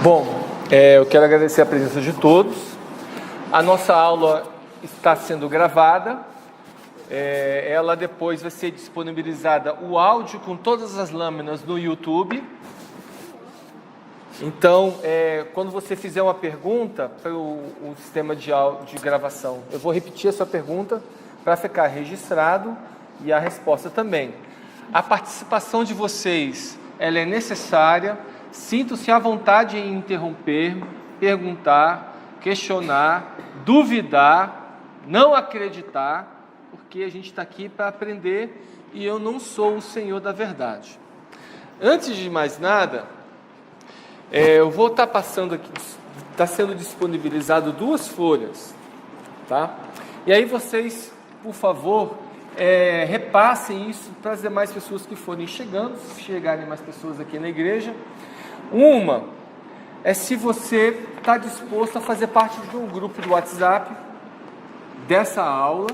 Bom, eu quero agradecer a presença de todos. A nossa aula está sendo gravada. Ela depois vai ser disponibilizada o áudio com todas as lâminas no YouTube. Então, quando você fizer uma pergunta para o sistema de gravação, eu vou repetir a sua pergunta para ficar registrado e a resposta também. A participação de vocês, ela é necessária. Sintam-se à vontade em interromper, perguntar, questionar, duvidar, não acreditar, porque a gente está aqui para aprender e eu não sou o Senhor da verdade. Antes de mais nada, eu vou estar passando aqui, está sendo disponibilizado 2 folhas, tá? E aí vocês, por favor, repassem isso para as demais pessoas que forem chegando, se chegarem mais pessoas aqui na igreja. Uma é se você está disposto a fazer parte de um grupo do WhatsApp dessa aula,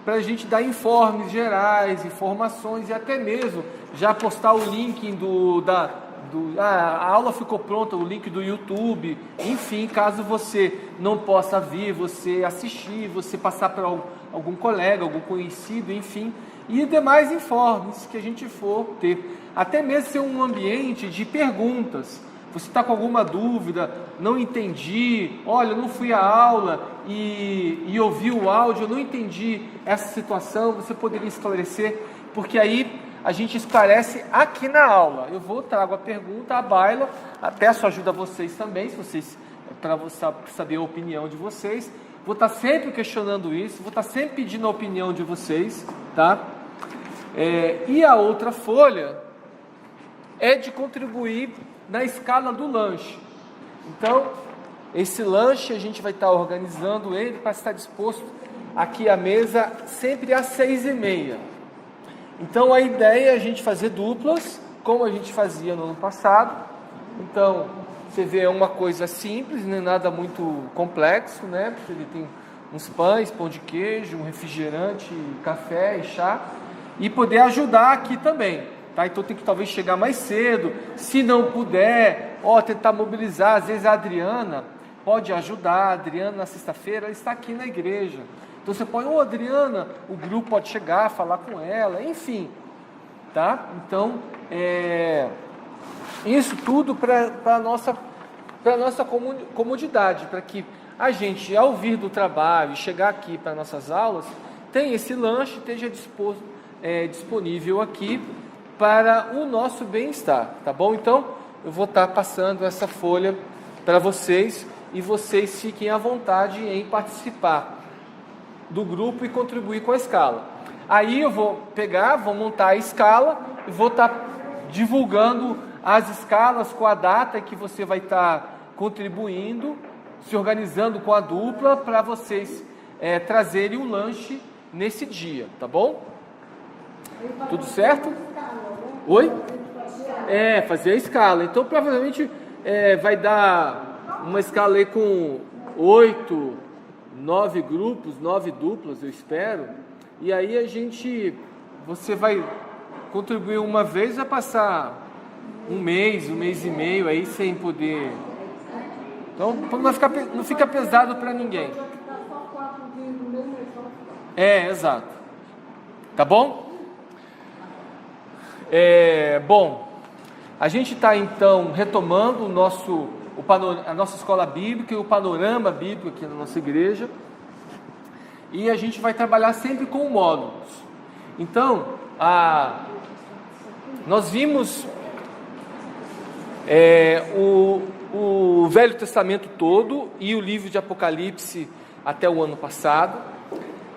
para a gente dar informes gerais, informações e até mesmo já postar o link a aula ficou pronta, o link do YouTube, enfim, caso você não possa vir, você assistir, você passar para algum colega, algum conhecido, enfim, e demais informes que a gente for ter. Até mesmo ser um ambiente de perguntas. Você está com alguma dúvida, não entendi, olha, eu não fui à aula e ouvi o áudio, eu não entendi essa situação, você poderia esclarecer, porque aí a gente esclarece aqui na aula. Eu trago a pergunta, a baila, peço ajuda a vocês também, para saber a opinião de vocês. Vou estar sempre questionando isso, vou estar sempre pedindo a opinião de vocês, tá? E a outra folha é de contribuir na escala do lanche. Então, esse lanche a gente vai estar organizando ele para estar disposto aqui à mesa sempre às 6h30. Então, a ideia é a gente fazer duplas, como a gente fazia no ano passado. Então, você vê, é uma coisa simples, não é nada muito complexo, né? Você tem uns pães, pão de queijo, um refrigerante, café e chá, e poder ajudar aqui também. Tá? Então tem que talvez chegar mais cedo, se não puder, tentar mobilizar. Às vezes a Adriana pode ajudar. A Adriana na sexta-feira ela está aqui na igreja, então você pode, Adriana, o grupo pode chegar, falar com ela, enfim, tá? Então isso tudo para a nossa comodidade, para que a gente, ao vir do trabalho e chegar aqui para nossas aulas, tenha esse lanche, esteja disponível aqui para o nosso bem-estar, tá bom? Então, eu vou estar passando essa folha para vocês e vocês fiquem à vontade em participar do grupo e contribuir com a escala. Aí eu vou montar a escala e vou estar divulgando as escalas com a data que você vai estar contribuindo, se organizando com a dupla para vocês trazerem um lanche nesse dia, tá bom? Tudo certo? Oi? Fazer a escala. Então, provavelmente vai dar uma escala aí com 8, 9 grupos, 9 duplas, eu espero. E aí você vai contribuir uma vez, vai passar um mês e meio aí sem poder. Então, não fica pesado para ninguém. Exato. Tá bom? Bom, a gente está então retomando a nossa escola bíblica e o panorama bíblico aqui na nossa igreja, e a gente vai trabalhar sempre com módulos. Então, nós vimos o Velho Testamento todo e o livro de Apocalipse até o ano passado.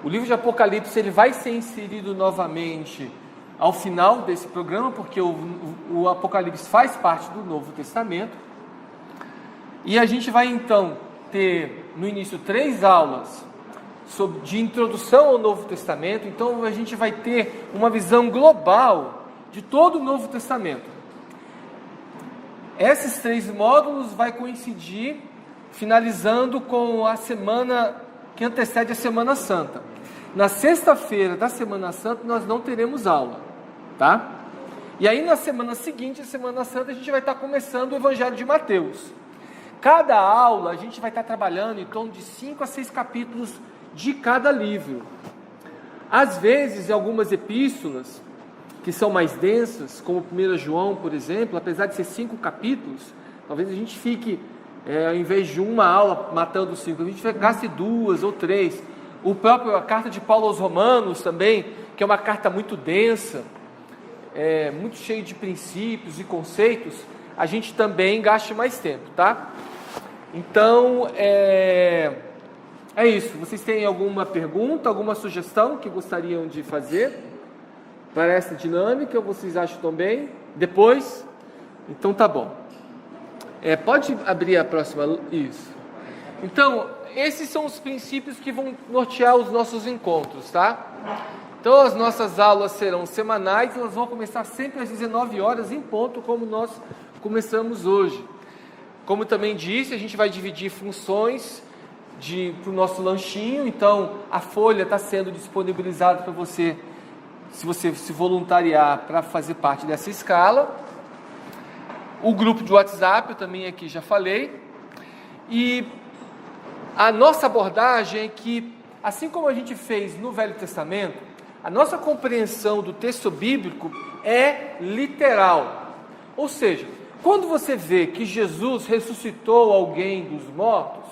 O livro de Apocalipse ele vai ser inserido novamente ao final desse programa, porque o Apocalipse faz parte do Novo Testamento. E a gente vai então ter no início 3 aulas de introdução ao Novo Testamento. Então a gente vai ter uma visão global de todo o Novo Testamento. Esses 3 módulos vai coincidir finalizando com a semana que antecede a Semana Santa. Na sexta-feira da Semana Santa nós não teremos aula, tá? E aí na semana seguinte, a Semana Santa, a gente vai estar começando o Evangelho de Mateus. Cada aula a gente vai estar trabalhando em torno de 5 a 6 capítulos de cada livro. Às vezes, em algumas epístolas, que são mais densas, como 1 João, por exemplo, apesar de ser 5 capítulos, talvez a gente fique, ao invés de uma aula matando 5, a gente gaste 2 ou 3. A carta de Paulo aos Romanos também, que é uma carta muito densa, muito cheia de princípios e conceitos, a gente também gaste mais tempo, tá? Então, é isso. Vocês têm alguma pergunta, alguma sugestão que gostariam de fazer para essa dinâmica? Vocês acham também? Depois? Então tá bom. Pode abrir a próxima. Isso. Então, esses são os princípios que vão nortear os nossos encontros, tá? Então, as nossas aulas serão semanais, elas vão começar sempre às 19 horas em ponto, como nós começamos hoje. Como também disse, a gente vai dividir funções para o nosso lanchinho. Então, a folha está sendo disponibilizada para você, se você se voluntariar para fazer parte dessa escala. O grupo de WhatsApp, eu também aqui já falei. E a nossa abordagem é que, assim como a gente fez no Velho Testamento, a nossa compreensão do texto bíblico é literal. Ou seja, quando você vê que Jesus ressuscitou alguém dos mortos,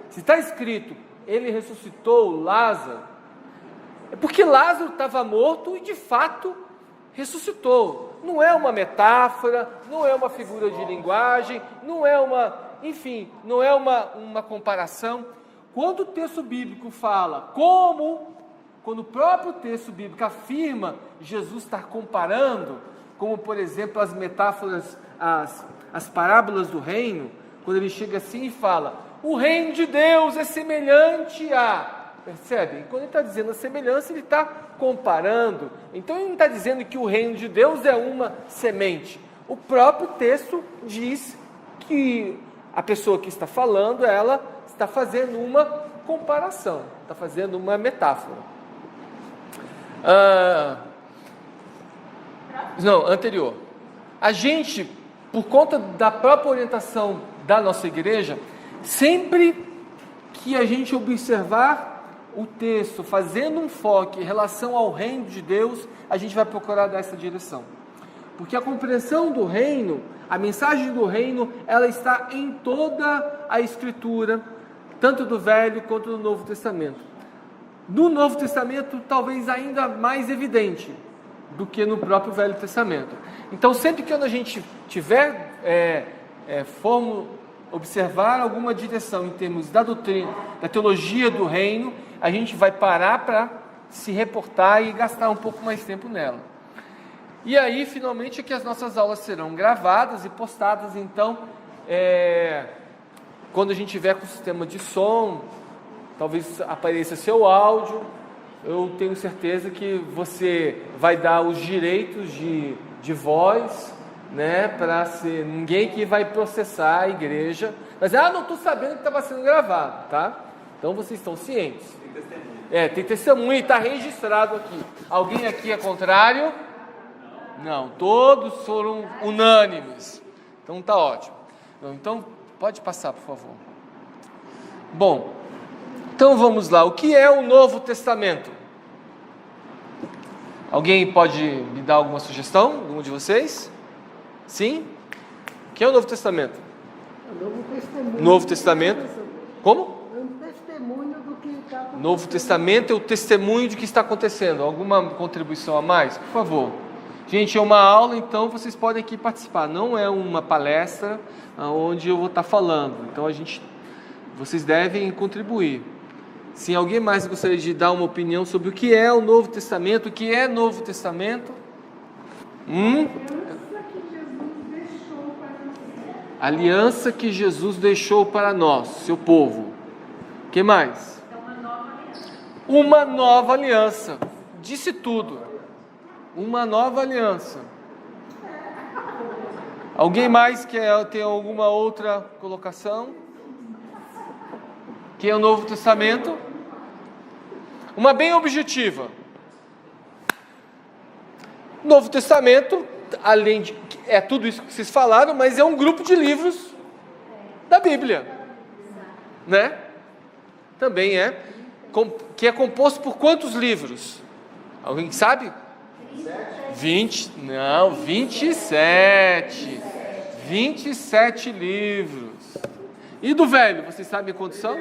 se está escrito, ele ressuscitou Lázaro, é porque Lázaro estava morto e de fato ressuscitou. Não é uma metáfora, não é uma figura de linguagem, não é uma comparação. Quando o texto bíblico fala quando o próprio texto bíblico afirma Jesus estar comparando, como por exemplo as metáforas, as parábolas do reino, quando ele chega assim e fala, o reino de Deus é semelhante a... Percebe? Quando ele está dizendo a semelhança, ele está comparando. Então ele não está dizendo que o reino de Deus é uma semente. O próprio texto diz que a pessoa que está falando, ela está fazendo uma comparação, está fazendo uma metáfora. Anterior. A gente, por conta da própria orientação da nossa igreja, sempre que a gente observar o texto fazendo um foco em relação ao reino de Deus, a gente vai procurar dar essa direção. Porque a compreensão do reino, a mensagem do reino, ela está em toda a Escritura, tanto do Velho quanto do Novo Testamento. No Novo Testamento, talvez ainda mais evidente do que no próprio Velho Testamento. Então, sempre que a gente formos observar alguma direção em termos da doutrina, da teologia do reino, a gente vai parar para se reportar e gastar um pouco mais tempo nela. E aí, finalmente, é que as nossas aulas serão gravadas e postadas. Então, quando a gente tiver com o sistema de som, talvez apareça seu áudio, eu tenho certeza que você vai dar os direitos de voz, né, para ser ninguém que vai processar a igreja, mas não estou sabendo que estava sendo gravado, tá? Então vocês estão cientes. Tem testemunha. Tem testemunha e está registrado aqui. Alguém aqui é contrário? Não, todos foram unânimes. Então tá ótimo. Então pode passar, por favor. Bom, então vamos lá. O que é o Novo Testamento? Alguém pode me dar alguma sugestão? Algum de vocês? Sim? O que é o Novo Testamento? Novo Testamento. Como? É um testemunho do que está acontecendo. Novo Testamento é o testemunho de que está acontecendo. Alguma contribuição a mais? Por favor. Gente, é uma aula, então vocês podem aqui participar. Não é uma palestra onde eu vou estar falando. Então vocês devem contribuir. Se alguém mais gostaria de dar uma opinião sobre o que é o Novo Testamento, o que é Novo Testamento? Aliança que Jesus deixou para nós, seu povo. O que mais? Uma nova aliança. Disse tudo. Uma nova aliança. Alguém mais quer ter alguma outra colocação? Que é o Novo Testamento? Uma bem objetiva. Novo Testamento além de... É tudo isso que vocês falaram, mas é um grupo de livros da Bíblia. Né? Também é. Que é composto por quantos livros? Alguém sabe? 27. 27 livros. E do velho, vocês sabem quantos são?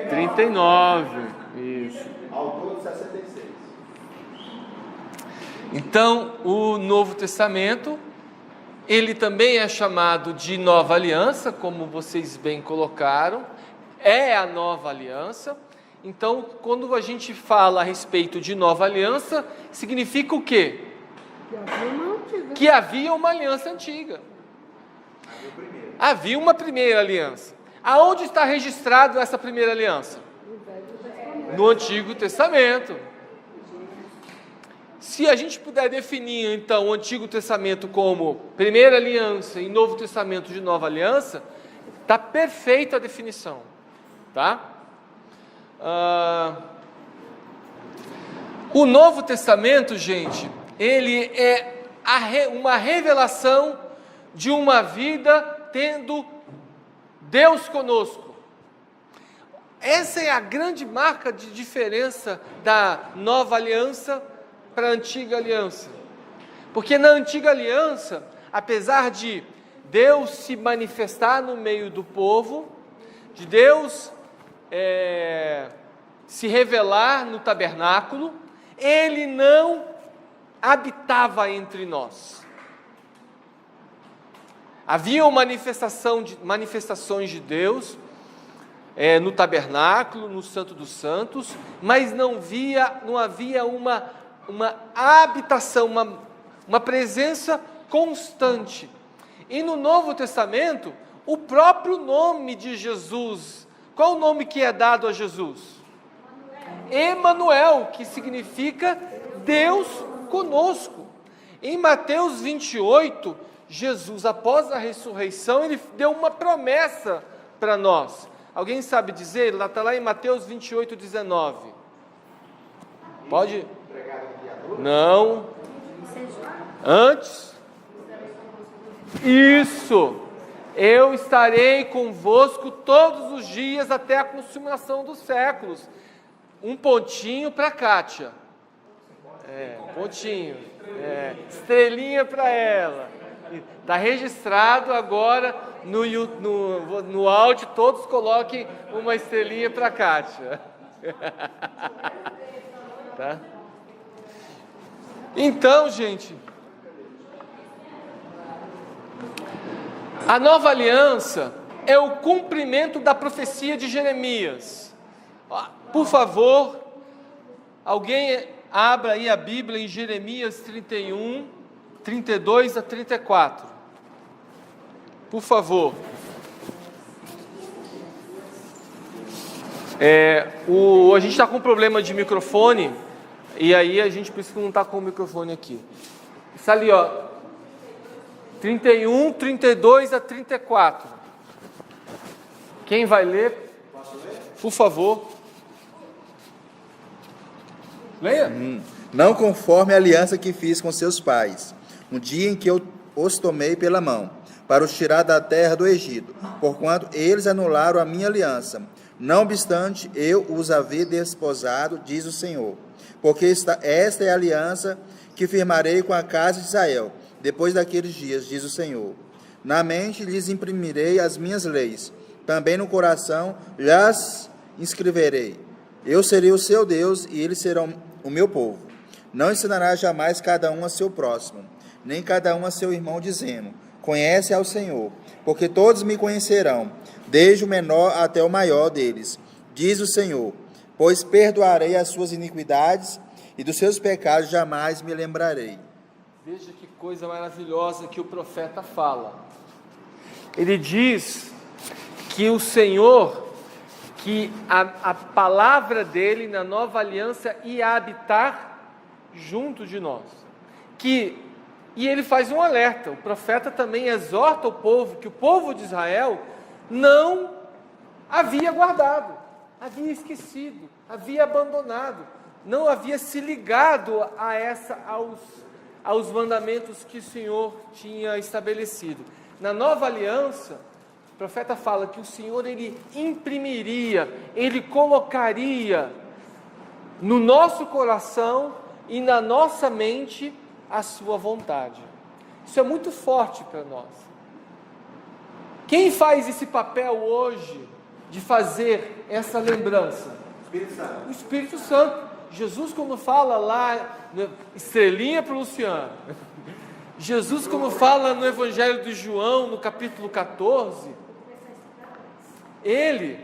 39. Isso. Ao todo, 66. Então, o Novo Testamento, ele também é chamado de Nova Aliança, como vocês bem colocaram, é a Nova Aliança. Então, quando a gente fala a respeito de Nova Aliança, significa o quê? Que havia uma aliança antiga. Havia uma primeira aliança. Aonde está registrado essa primeira aliança? No Antigo Testamento. Se a gente puder definir, então, o Antigo Testamento como primeira aliança e Novo Testamento de nova aliança, está perfeita a definição, tá? O Novo Testamento, gente, ele é uma revelação de uma vida tendo Deus conosco. Essa é a grande marca de diferença da nova aliança para a antiga aliança. Porque na antiga aliança, apesar de Deus se manifestar no meio do povo, de Deus se revelar no tabernáculo, Ele não habitava entre nós. Havia manifestações de Deus no tabernáculo, no Santo dos Santos, mas não havia uma habitação, uma presença constante. E no Novo Testamento, o próprio nome de Jesus, qual o nome que é dado a Jesus? Emanuel, que significa Deus conosco. Em Mateus 28, Jesus, após a ressurreição, ele deu uma promessa para nós. Alguém sabe dizer? Está lá em Mateus 28, 19. Pode? Não. Antes? Isso. Eu estarei convosco todos os dias até a consumação dos séculos. Um pontinho para Kátia. Pontinho. Estrelinha para ela. Está registrado agora no áudio, todos coloquem uma estrelinha para Kátia. Tá? Então, gente, a nova aliança é o cumprimento da profecia de Jeremias. Por favor, alguém abra aí a Bíblia em Jeremias 31, 32 a 34. Por favor. A gente está com um problema de microfone, e aí a gente precisa não estar com o microfone aqui. Está ali, 31, 32 a 34. Quem vai ler? Por favor. Leia. Não conforme a aliança que fiz com seus pais, no dia em que eu os tomei pela mão, para os tirar da terra do Egito, porquanto eles anularam a minha aliança. Não obstante, eu os havia desposado, diz o Senhor. Porque esta é a aliança que firmarei com a casa de Israel, depois daqueles dias, diz o Senhor. Na mente lhes imprimirei as minhas leis, também no coração lhes inscreverei. Eu serei o seu Deus e eles serão o meu povo. Não ensinará jamais cada um a seu próximo, nem cada um a seu irmão, dizendo: conhece ao Senhor, porque todos me conhecerão, desde o menor até o maior deles, diz o Senhor, pois perdoarei as suas iniquidades e dos seus pecados jamais me lembrarei. Veja que coisa maravilhosa que o profeta fala. Ele diz que o Senhor, que a palavra dele na nova aliança ia habitar junto de nós. E ele faz um alerta, o profeta também exorta o povo, que o povo de Israel não havia guardado, havia esquecido, havia abandonado, não havia se ligado aos mandamentos que o Senhor tinha estabelecido. Na nova aliança, o profeta fala que o Senhor, Ele imprimiria, Ele colocaria no nosso coração e na nossa mente a sua vontade. Isso é muito forte para nós. Quem faz esse papel hoje de fazer essa lembrança? O Espírito Santo. Jesus, quando fala lá, estrelinha para o Luciano, Jesus, quando fala no Evangelho de João, no capítulo 14, ele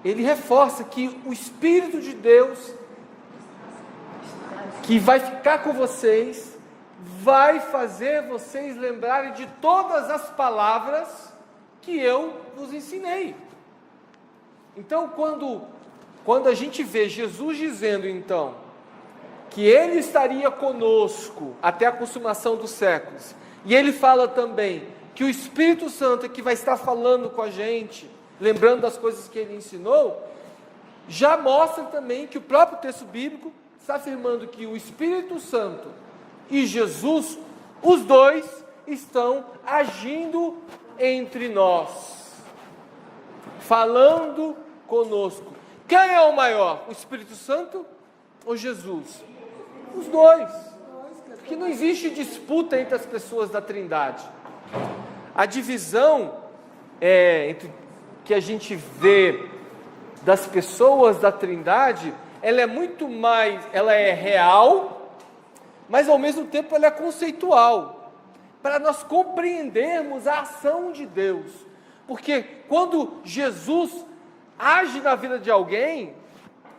reforça que o Espírito de Deus, que vai ficar com vocês, vai fazer vocês lembrarem de todas as palavras que eu vos ensinei. Então, quando a gente vê Jesus dizendo, então, que Ele estaria conosco até a consumação dos séculos, e Ele fala também que o Espírito Santo é que vai estar falando com a gente, lembrando das coisas que Ele ensinou, já mostra também que o próprio texto bíblico está afirmando que o Espírito Santo e Jesus, os dois, estão agindo entre nós, falando conosco. Quem é o maior? O Espírito Santo ou Jesus? Os dois. Porque não existe disputa entre as pessoas da Trindade. A divisão que a gente vê das pessoas da Trindade, ela é muito mais, ela é real, mas ao mesmo tempo ela é conceitual, para nós compreendermos a ação de Deus. Porque quando Jesus age na vida de alguém,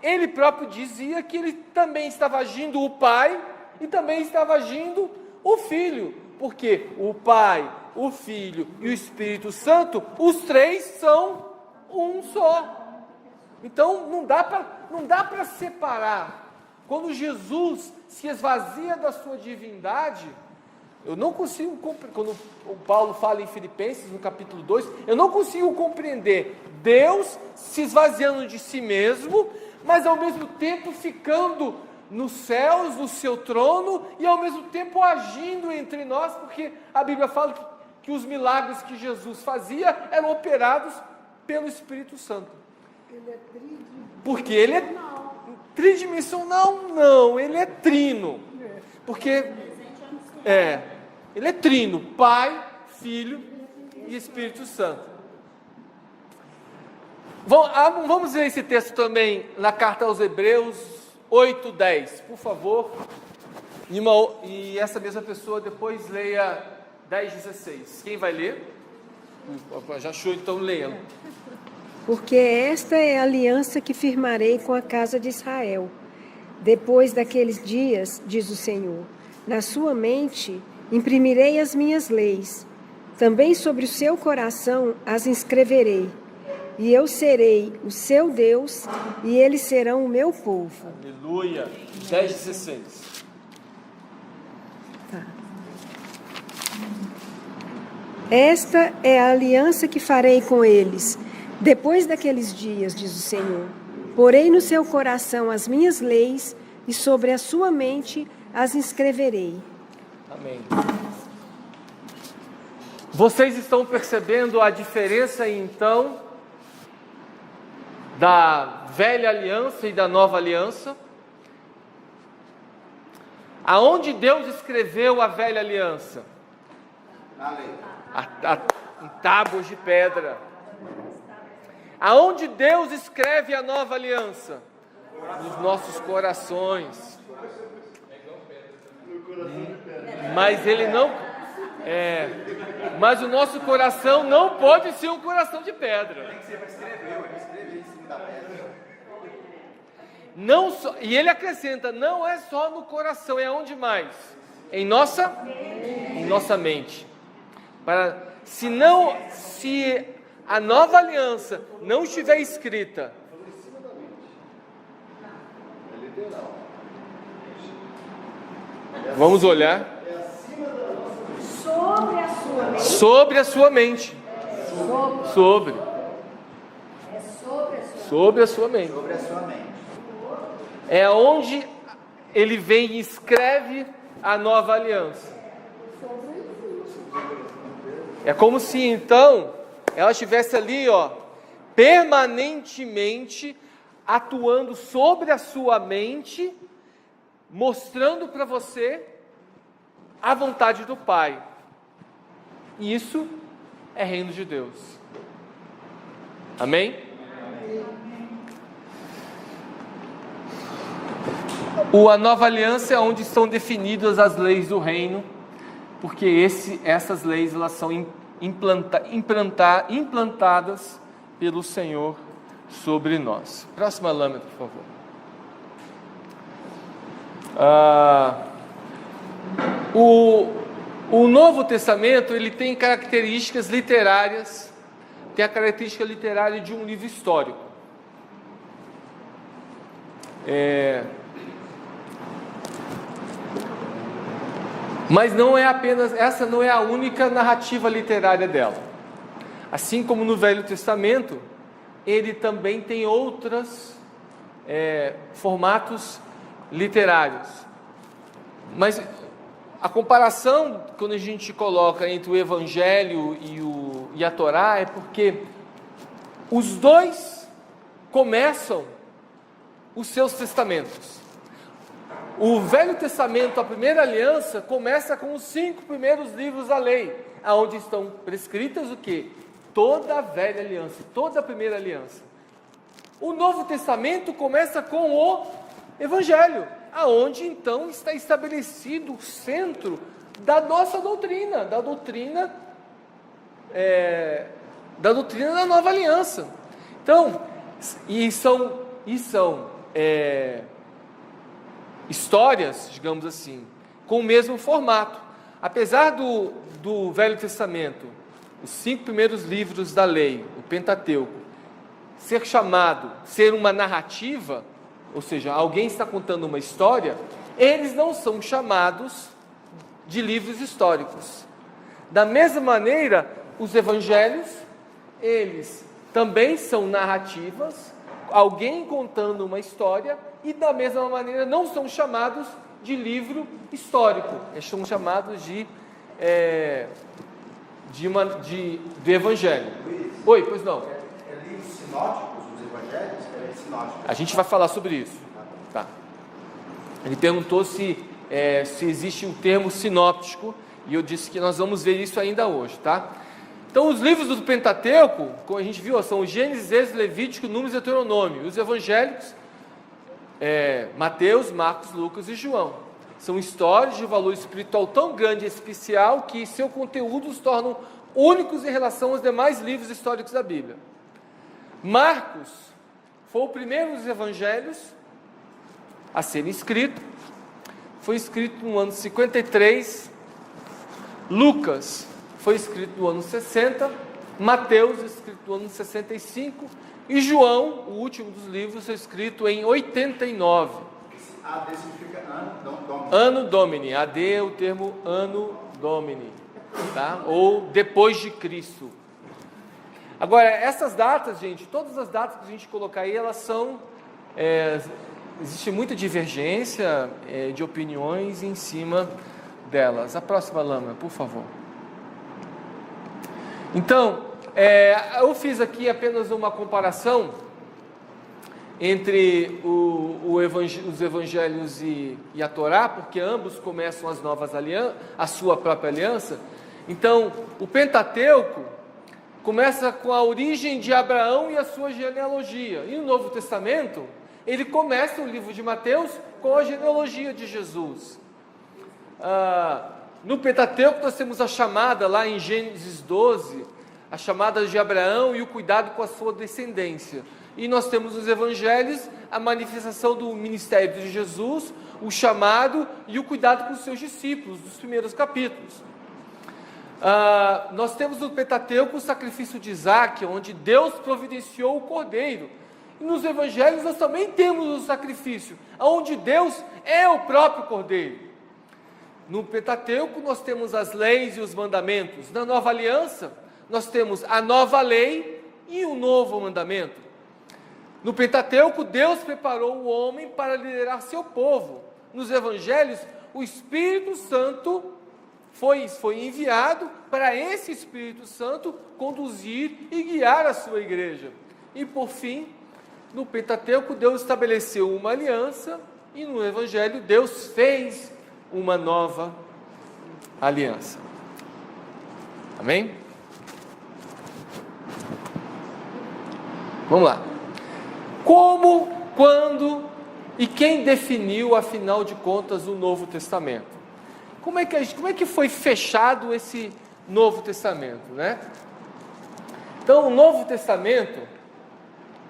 Ele próprio dizia que Ele também estava agindo o Pai e também estava agindo o Filho, porque o Pai, o Filho e o Espírito Santo, os três são um só. Então não dá para separar. Quando Jesus se esvazia da sua divindade, eu não consigo compreender, quando o Paulo fala em Filipenses, no capítulo 2, eu não consigo compreender Deus se esvaziando de si mesmo, mas ao mesmo tempo ficando nos céus, no seu trono, e ao mesmo tempo agindo entre nós, porque a Bíblia fala que os milagres que Jesus fazia eram operados pelo Espírito Santo. Ele é tridimensional. Porque Ele é tridimensional? Não, Ele é trino. Porque Ele é trino, Pai, Filho e Espírito Santo. Vamos ver esse texto também na carta aos Hebreus 8:10, por favor. E essa mesma pessoa depois leia 10:16. Quem vai ler? Já achou, então leia. Porque esta é a aliança que firmarei com a casa de Israel. Depois daqueles dias, diz o Senhor, na sua mente imprimirei as minhas leis. Também sobre o seu coração as inscreverei. E eu serei o seu Deus, e eles serão o meu povo. Aleluia. 10:16. Tá. Esta é a aliança que farei com eles. Depois daqueles dias, diz o Senhor, porei no seu coração as minhas leis, e sobre a sua mente as inscreverei. Amém. Vocês estão percebendo a diferença, então, da velha aliança e da nova aliança? Aonde Deus escreveu a velha aliança? Na lei. Em tábuas de pedra. Aonde Deus escreve a nova aliança? Nos nossos corações. Mas Ele não... mas o nosso coração não pode ser um coração de pedra. Tem que ser para escrever, ele escreveu em cima da pedra. Não só, e ele acrescenta, não é só no coração, é onde mais? Em nossa mente. Se a nova aliança não estiver escrita, vamos olhar sobre a sua mente. Sobre a sua mente. É onde ele vem e escreve a nova aliança. É como se então ela estivesse ali, permanentemente atuando sobre a sua mente, mostrando para você a vontade do Pai. E isso é reino de Deus. Amém? A nova aliança é onde estão definidas as leis do reino, porque essas leis elas são implantadas pelo Senhor sobre nós. Próxima lâmina, por favor. O Novo Testamento ele tem características literárias, tem a característica literária de um livro histórico. Mas não é apenas, essa não é a única narrativa literária dela. Assim como no Velho Testamento, ele também tem outros formatos literários. Mas a comparação, quando a gente coloca entre o Evangelho e a Torá, é porque os dois começam os seus testamentos. O Velho Testamento, a primeira aliança, começa com os 5 primeiros livros da lei, onde estão prescritas o quê? Toda a velha aliança, toda a primeira aliança. O Novo Testamento começa com o Evangelho, aonde então está estabelecido o centro da nossa doutrina, da doutrina da nova aliança. Então, são histórias, digamos assim, com o mesmo formato. Apesar do Velho Testamento, os 5 primeiros livros da lei, o Pentateuco, ser uma narrativa, ou seja, alguém está contando uma história, eles não são chamados de livros históricos. Da mesma maneira, os evangelhos, eles também são narrativas, alguém contando uma história, e da mesma maneira não são chamados de livro histórico, eles são chamados do Evangelho. Oi, pois não. Livros sinóticos, os evangelhos? Sinóticos. A gente vai falar sobre isso. Tá. Ele perguntou se existe um termo sinóptico, e eu disse que nós vamos ver isso ainda hoje, tá? Então, os livros do Pentateuco, como a gente viu, são Gênesis, Êxodo, Levítico, Números e Deuteronômio. Os evangélicos, Mateus, Marcos, Lucas e João. São histórias de valor espiritual tão grande e especial que seu conteúdo os tornam únicos em relação aos demais livros históricos da Bíblia. Marcos foi o primeiro dos evangelhos a ser escrito. Foi escrito no ano 53. Lucas foi escrito no ano 60. Mateus, escrito no ano 65. E João, o último dos livros, foi escrito em 89. AD significa Anno Domini. Anno Domini. AD é o termo Anno Domini, tá? Ou depois de Cristo. Agora, essas datas, gente, todas as datas que a gente colocar aí, elas são... existe muita divergência de opiniões em cima delas. A próxima lâmina, por favor. Então, eu fiz aqui apenas uma comparação entre os evangelhos e a Torá, porque ambos começam as novas alianças, a sua própria aliança. Então, o Pentateuco começa com a origem de Abraão e a sua genealogia. E no Novo Testamento, ele começa o livro de Mateus com a genealogia de Jesus. No Pentateuco nós temos a chamada lá em Gênesis 12, a chamada de Abraão e o cuidado com a sua descendência. E nós temos nos evangelhos a manifestação do ministério de Jesus, o chamado e o cuidado com os seus discípulos, dos primeiros capítulos. Nós temos no Pentateuco o sacrifício de Isaac, onde Deus providenciou o cordeiro. E nos evangelhos nós também temos o sacrifício, onde Deus é o próprio cordeiro. No Pentateuco nós temos as leis e os mandamentos. Na nova aliança nós temos a nova lei e o novo mandamento. No Pentateuco Deus preparou o homem para liderar seu povo. Nos evangelhos o Espírito Santo foi enviado para esse Espírito Santo conduzir e guiar a sua igreja. E por fim, no Pentateuco, Deus estabeleceu uma aliança, e no Evangelho, Deus fez uma nova aliança. Amém? Vamos lá. Como, quando e quem definiu, afinal de contas, o Novo Testamento? Como é que foi fechado esse Novo Testamento, né? Então, o Novo Testamento,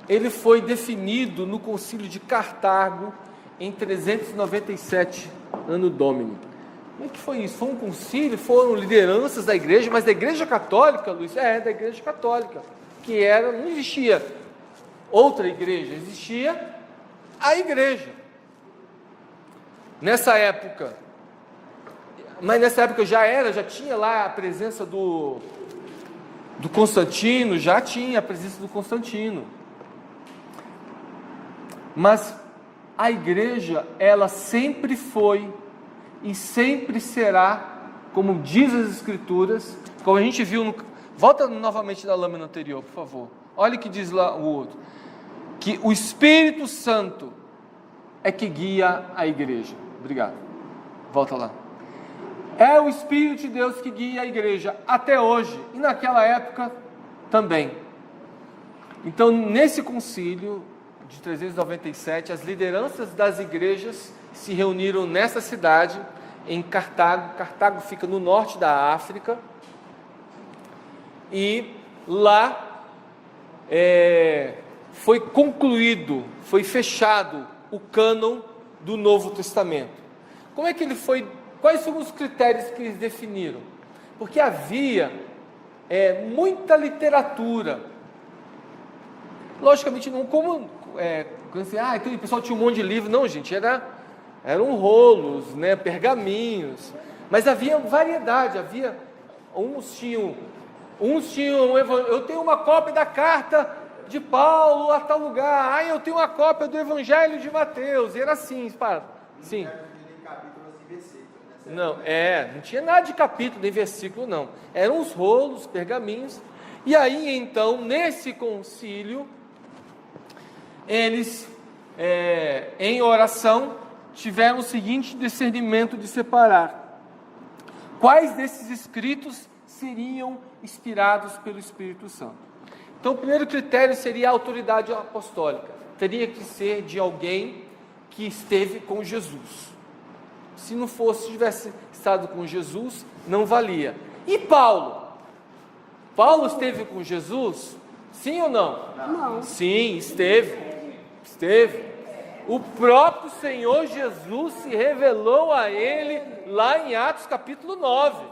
ele foi definido no Concílio de Cartago em 397 Anno Domini. Como é que foi isso? Foi um concílio, foram lideranças da igreja, mas da igreja católica, Luiz? Da igreja católica, que não existia outra igreja, existia a igreja. Nessa época, mas nessa época já tinha lá a presença do Constantino, já tinha a presença do Constantino. Mas a igreja, ela sempre foi e sempre será, como diz as Escrituras, como a gente viu volta novamente da lâmina anterior, por favor. Olha o que diz lá o outro. Que o Espírito Santo é que guia a igreja. Obrigado. Volta lá. É o Espírito de Deus que guia a igreja até hoje e naquela época também. Então, nesse concílio de 397, as lideranças das igrejas se reuniram nessa cidade, em Cartago. Cartago fica no norte da África. E lá foi concluído, foi fechado o cânon do Novo Testamento. Como é que ele foi? Quais foram os critérios que eles definiram? Porque havia muita literatura. Logicamente, não como então o pessoal tinha um monte de livro. Não, gente, eram rolos, né, pergaminhos. Mas havia variedade. Uns tinham eu tenho uma cópia da carta de Paulo a tal lugar. Eu tenho uma cópia do Evangelho de Mateus. E era assim, sim. Não, não tinha nada de capítulo nem versículo, não. Eram os rolos, pergaminhos. E aí, então, nesse concílio, eles, em oração, tiveram o seguinte discernimento de separar quais desses escritos seriam inspirados pelo Espírito Santo. Então, o primeiro critério seria a autoridade apostólica. Teria que ser de alguém que esteve com Jesus. Se não tivesse estado com Jesus, não valia. E Paulo? Paulo esteve com Jesus? Sim ou não? Não. Sim, esteve. O próprio Senhor Jesus se revelou a ele lá em Atos capítulo 9.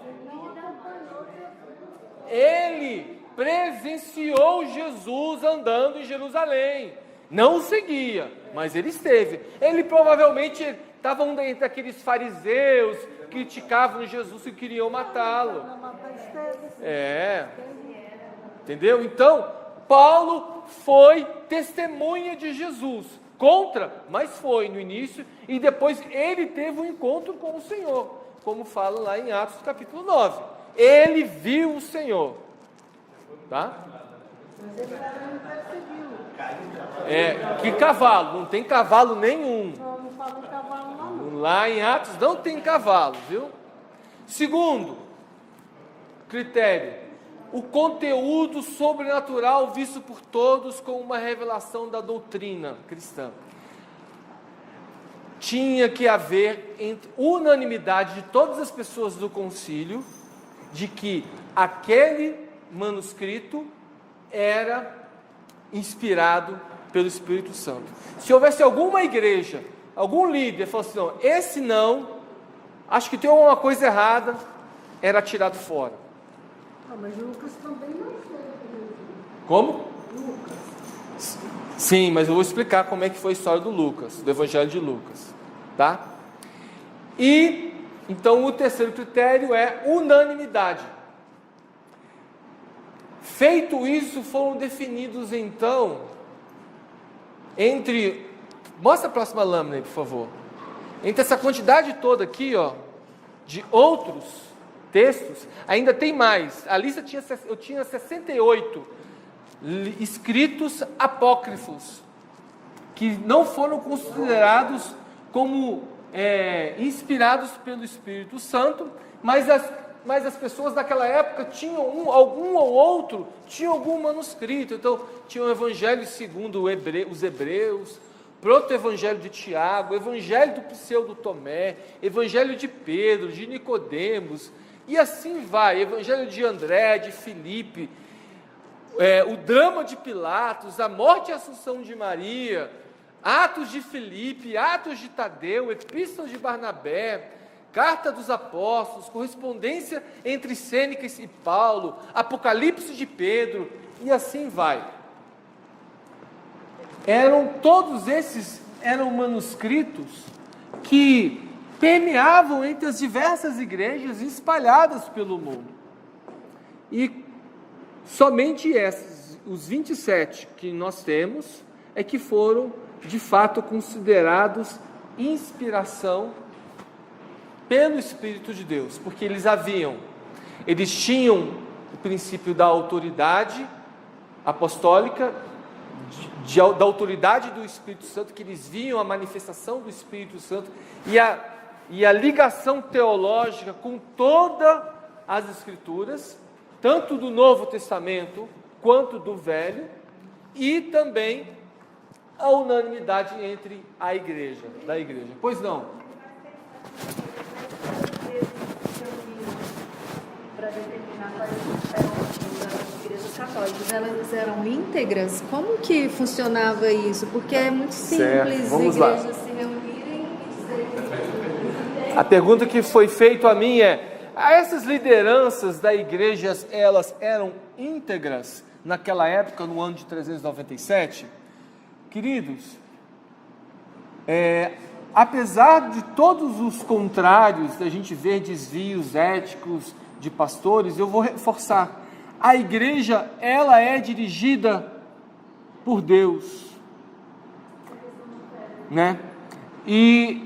Ele presenciou Jesus andando em Jerusalém. Não o seguia, mas ele esteve. Ele provavelmente estava entre aqueles fariseus que criticavam Jesus e queriam matá-lo. Entendeu? Então, Paulo foi testemunha de Jesus. Mas foi no início, e depois ele teve um encontro com o Senhor, como fala lá em Atos capítulo 9. Ele viu o Senhor. Tá? Mas ele também perseguiu. Que cavalo? Não tem cavalo nenhum. Não fala em cavalo lá não. Lá em Atos não tem cavalo, viu? Segundo critério, o conteúdo sobrenatural visto por todos como uma revelação da doutrina cristã. Tinha que haver unanimidade de todas as pessoas do concílio de que aquele manuscrito era inspirado pelo Espírito Santo. Se houvesse alguma igreja, algum líder, falasse, não, esse não, acho que tem uma coisa errada, era tirado fora. Mas Lucas também não foi. Como? Lucas. Sim, mas eu vou explicar como é que foi a história do Lucas, do Evangelho de Lucas, tá? E, então, o terceiro critério é unanimidade. Feito isso, foram definidos, então, mostra a próxima lâmina aí, por favor. entre essa quantidade toda aqui, ó, de outros textos, ainda tem mais. A lista eu tinha 68 escritos apócrifos, que não foram considerados como inspirados pelo Espírito Santo, mas as pessoas daquela época tinham algum ou outro, tinham algum manuscrito. Então, tinha o Evangelho segundo os Hebreus, Proto-Evangelho de Tiago, Evangelho do Pseudo Tomé, Evangelho de Pedro, de Nicodemos, e assim vai, Evangelho de André, de Filipe, o drama de Pilatos, a morte e a assunção de Maria, Atos de Filipe, Atos de Tadeu, Epístolas de Barnabé, Carta dos Apóstolos, correspondência entre Sêneca e Paulo, Apocalipse de Pedro, e assim vai. Todos esses eram manuscritos que permeavam entre as diversas igrejas espalhadas pelo mundo. E somente os 27 que nós temos, é que foram, de fato, considerados inspiração pelo Espírito de Deus, porque eles tinham o princípio da autoridade apostólica, da autoridade do Espírito Santo, que eles viam a manifestação do Espírito Santo e a ligação teológica com todas as Escrituras, tanto do Novo Testamento quanto do Velho, e também a unanimidade entre da igreja. Pois não? Para determinar quais eram as igrejas católicas, elas eram íntegras? Como que funcionava isso? Porque é muito simples igrejas se reunirem e dizerem... A pergunta que foi feita a mim essas lideranças da igreja, elas eram íntegras naquela época, no ano de 397? Queridos, apesar de todos os contrários, da gente ver desvios éticos de pastores, eu vou reforçar, a igreja, ela é dirigida por Deus, né? E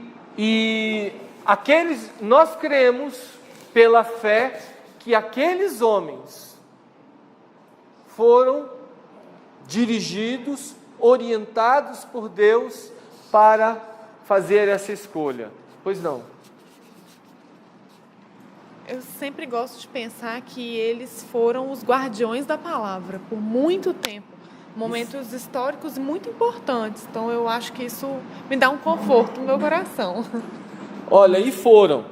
nós cremos pela fé que aqueles homens foram dirigidos, orientados por Deus para fazer essa escolha. Pois não? Eu sempre gosto de pensar que eles foram os guardiões da palavra por muito tempo, momentos históricos muito importantes. Então eu acho que isso me dá um conforto no meu coração. Olha, e foram,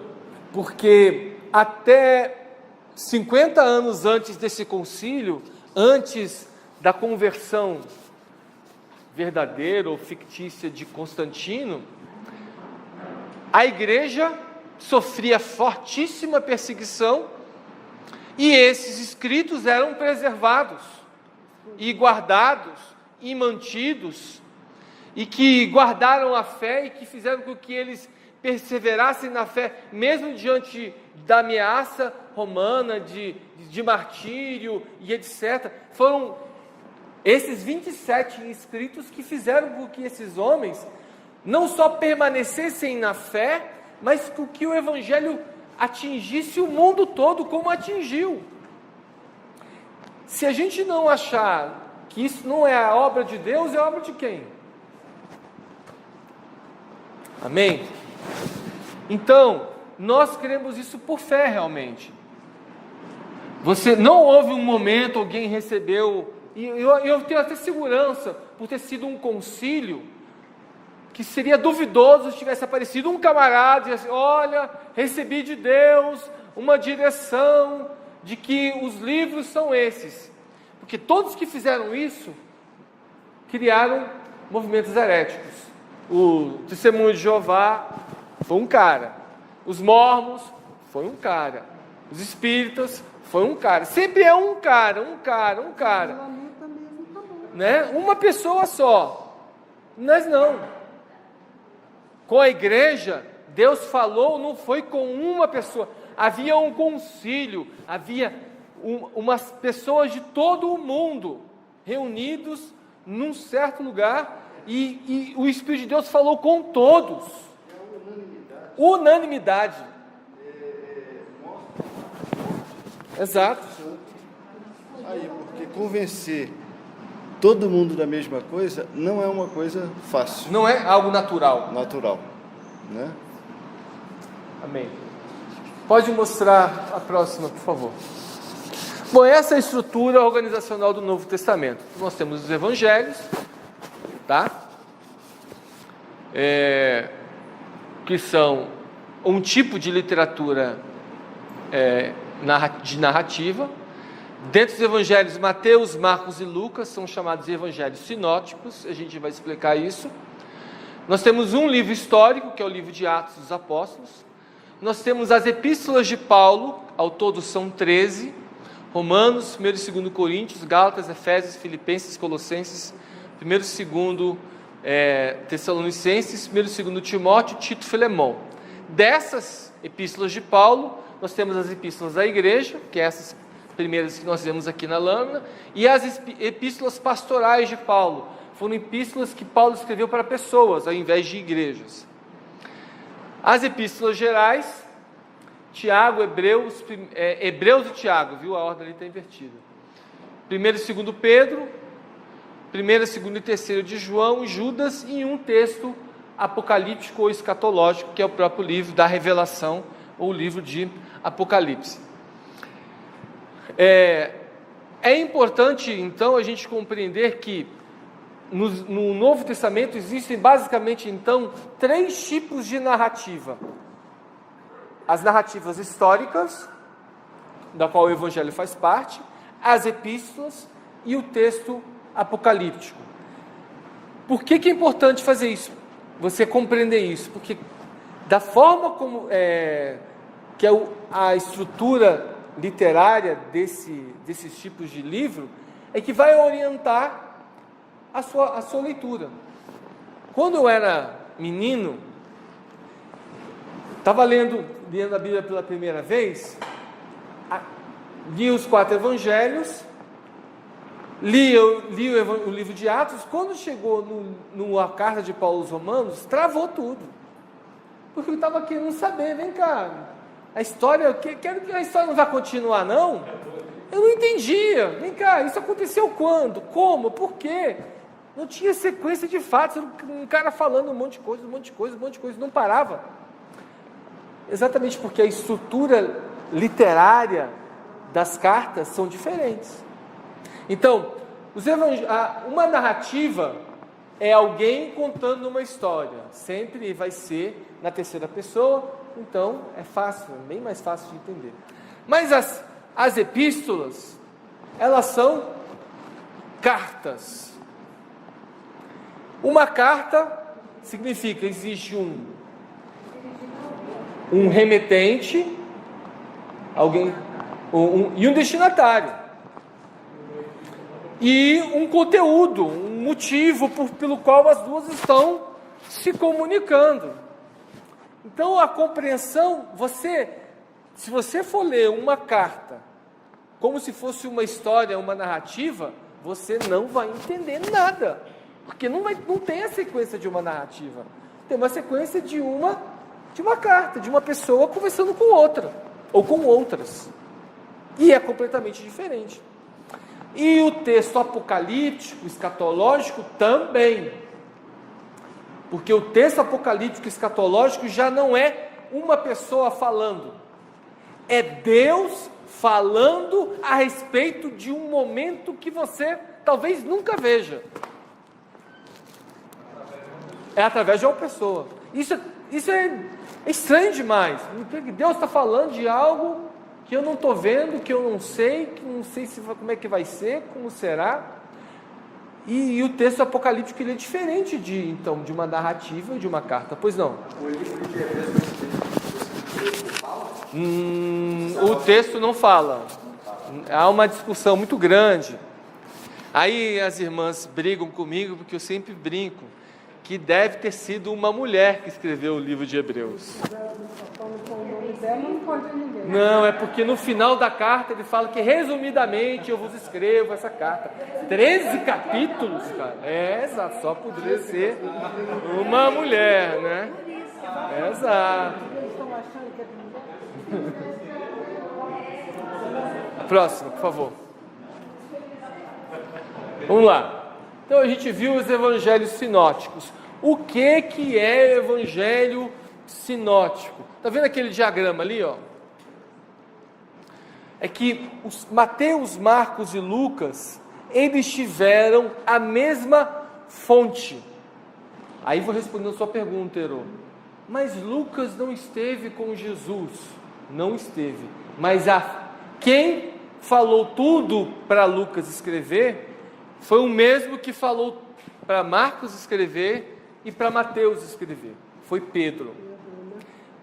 porque até 50 anos antes desse concílio, antes da conversão verdadeira ou fictícia de Constantino, a igreja sofria fortíssima perseguição e esses escritos eram preservados e guardados e mantidos, e que guardaram a fé e que fizeram com que eles perseverassem na fé, mesmo diante da ameaça romana de martírio e etc. Foram esses 27 escritos que fizeram com que esses homens não só permanecessem na fé, mas com que o Evangelho atingisse o mundo todo como atingiu. Se a gente não achar que isso não é a obra de Deus, é a obra de quem? Amém? Então, nós cremos isso por fé realmente. Não houve um momento, alguém recebeu, e eu tenho até segurança, por ter sido um concílio, que seria duvidoso se tivesse aparecido um camarada e assim, olha, recebi de Deus uma direção de que os livros são esses. Porque todos que fizeram isso, criaram movimentos heréticos. O Testemunho de Jeová foi um cara. Os Mormons foi um cara. Os Espíritas foi um cara. Sempre é um cara. Né? Uma pessoa só. Mas não. Com a igreja, Deus falou, não foi com uma pessoa. Havia um concílio, havia umas pessoas de todo o mundo reunidos num certo lugar, e o Espírito de Deus falou com todos. unanimidade. Exato. Aí, porque convencer todo mundo da mesma coisa não é uma coisa fácil, Não é algo natural. natural, né? Amém. Pode mostrar a próxima, por favor. Bom, essa é a estrutura organizacional do Novo Testamento. Nós temos os evangelhos, tá? Que são um tipo de literatura de narrativa. Dentro dos evangelhos, Mateus, Marcos e Lucas são chamados de evangelhos sinóticos. A gente vai explicar isso. Nós temos um livro histórico, que é o livro de Atos dos Apóstolos. Nós temos as epístolas de Paulo, ao todo são 13, Romanos, 1 e 2 Coríntios, Gálatas, Efésios, Filipenses, Colossenses, 1 e 2 Tessalonicenses, 1 e 2 Timóteo, Tito e Filemão. Dessas epístolas de Paulo, nós temos as epístolas da igreja, que é essas primeiras que nós vemos aqui na lâmina, e as epístolas pastorais de Paulo. Foram epístolas que Paulo escreveu para pessoas, ao invés de igrejas. As epístolas gerais, Tiago, Hebreus e Tiago, viu? A ordem ali está invertida. 1 e 2 Pedro, 1, 2 e 3 de João, Judas, e um texto apocalíptico ou escatológico, que é o próprio livro da Revelação, ou o livro de Apocalipse. É importante, então, a gente compreender que no Novo Testamento existem basicamente, então, 3 tipos de narrativa. As narrativas históricas, da qual o Evangelho faz parte, as epístolas e o texto apocalíptico. Por que é importante fazer isso? Você compreender isso? Porque da forma como que é a estrutura literária desses tipos de livro, é que vai orientar a sua leitura. Quando eu era menino, estava lendo a Bíblia pela primeira vez, li os 4 evangelhos, li o livro de Atos. Quando chegou numa carta de Paulo aos Romanos, travou tudo, porque eu estava querendo saber, vem cá, a história, quero que a história não vá continuar, não? Eu não entendia, vem cá, isso aconteceu quando? Como? Por quê? Não tinha sequência de fatos, um cara falando um monte de coisa, não parava. Exatamente porque a estrutura literária das cartas são diferentes. Então, uma narrativa é alguém contando uma história, sempre vai ser na terceira pessoa, então é fácil, é bem mais fácil de entender. Mas as epístolas, elas são cartas. Uma carta significa, existe um remetente, alguém, e um destinatário. E um conteúdo, um motivo pelo qual as duas estão se comunicando. Então a compreensão, se você for ler uma carta como se fosse uma história, uma narrativa, você não vai entender nada, porque não tem a sequência de uma narrativa, tem uma sequência de uma carta, de uma pessoa conversando com outra, ou com outras, e é completamente diferente. E o texto apocalíptico, escatológico também, porque o texto apocalíptico escatológico já não é uma pessoa falando, é Deus falando a respeito de um momento que você talvez nunca veja. É através de uma pessoa. Isso é estranho demais. Deus está falando de algo que eu não estou vendo, que eu não sei como é que vai ser, como será. E o texto apocalíptico ele é diferente de uma narrativa, de uma carta. Pois não? O livro de Hebreus o texto não fala. Há uma discussão muito grande. Aí as irmãs brigam comigo, porque eu sempre brinco que deve ter sido uma mulher que escreveu o livro de Hebreus. Não, é porque no final da carta ele fala que resumidamente eu vos escrevo essa carta. 13 capítulos, cara. Exato, só poderia ser uma mulher, né? Exato. achando que é mulher? Próximo, por favor. Vamos lá. Então a gente viu os evangelhos sinóticos. O que é evangelho sinótico? Está vendo aquele diagrama ali, ó? É que os Mateus, Marcos e Lucas, eles tiveram a mesma fonte. Aí vou respondendo a sua pergunta, Herô. Mas Lucas não esteve com Jesus. Não esteve. Mas quem falou tudo para Lucas escrever foi o mesmo que falou para Marcos escrever e para Mateus escrever. Foi Pedro.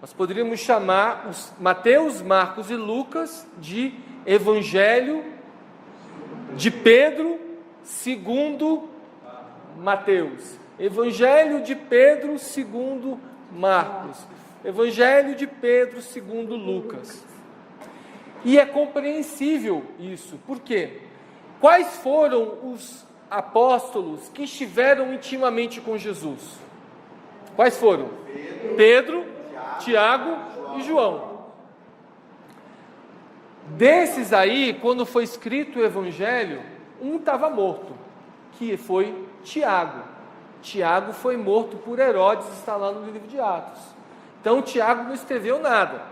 Nós poderíamos chamar os Mateus, Marcos e Lucas de Evangelho de Pedro segundo Mateus. Evangelho de Pedro segundo Marcos. Evangelho de Pedro segundo Lucas. E é compreensível isso. Por quê? Quais foram os apóstolos que estiveram intimamente com Jesus? Quais foram? Pedro, Tiago e João. Desses aí, quando foi escrito o Evangelho, um estava morto, que foi Tiago. Tiago foi morto por Herodes, está lá no livro de Atos. Então Tiago não escreveu nada.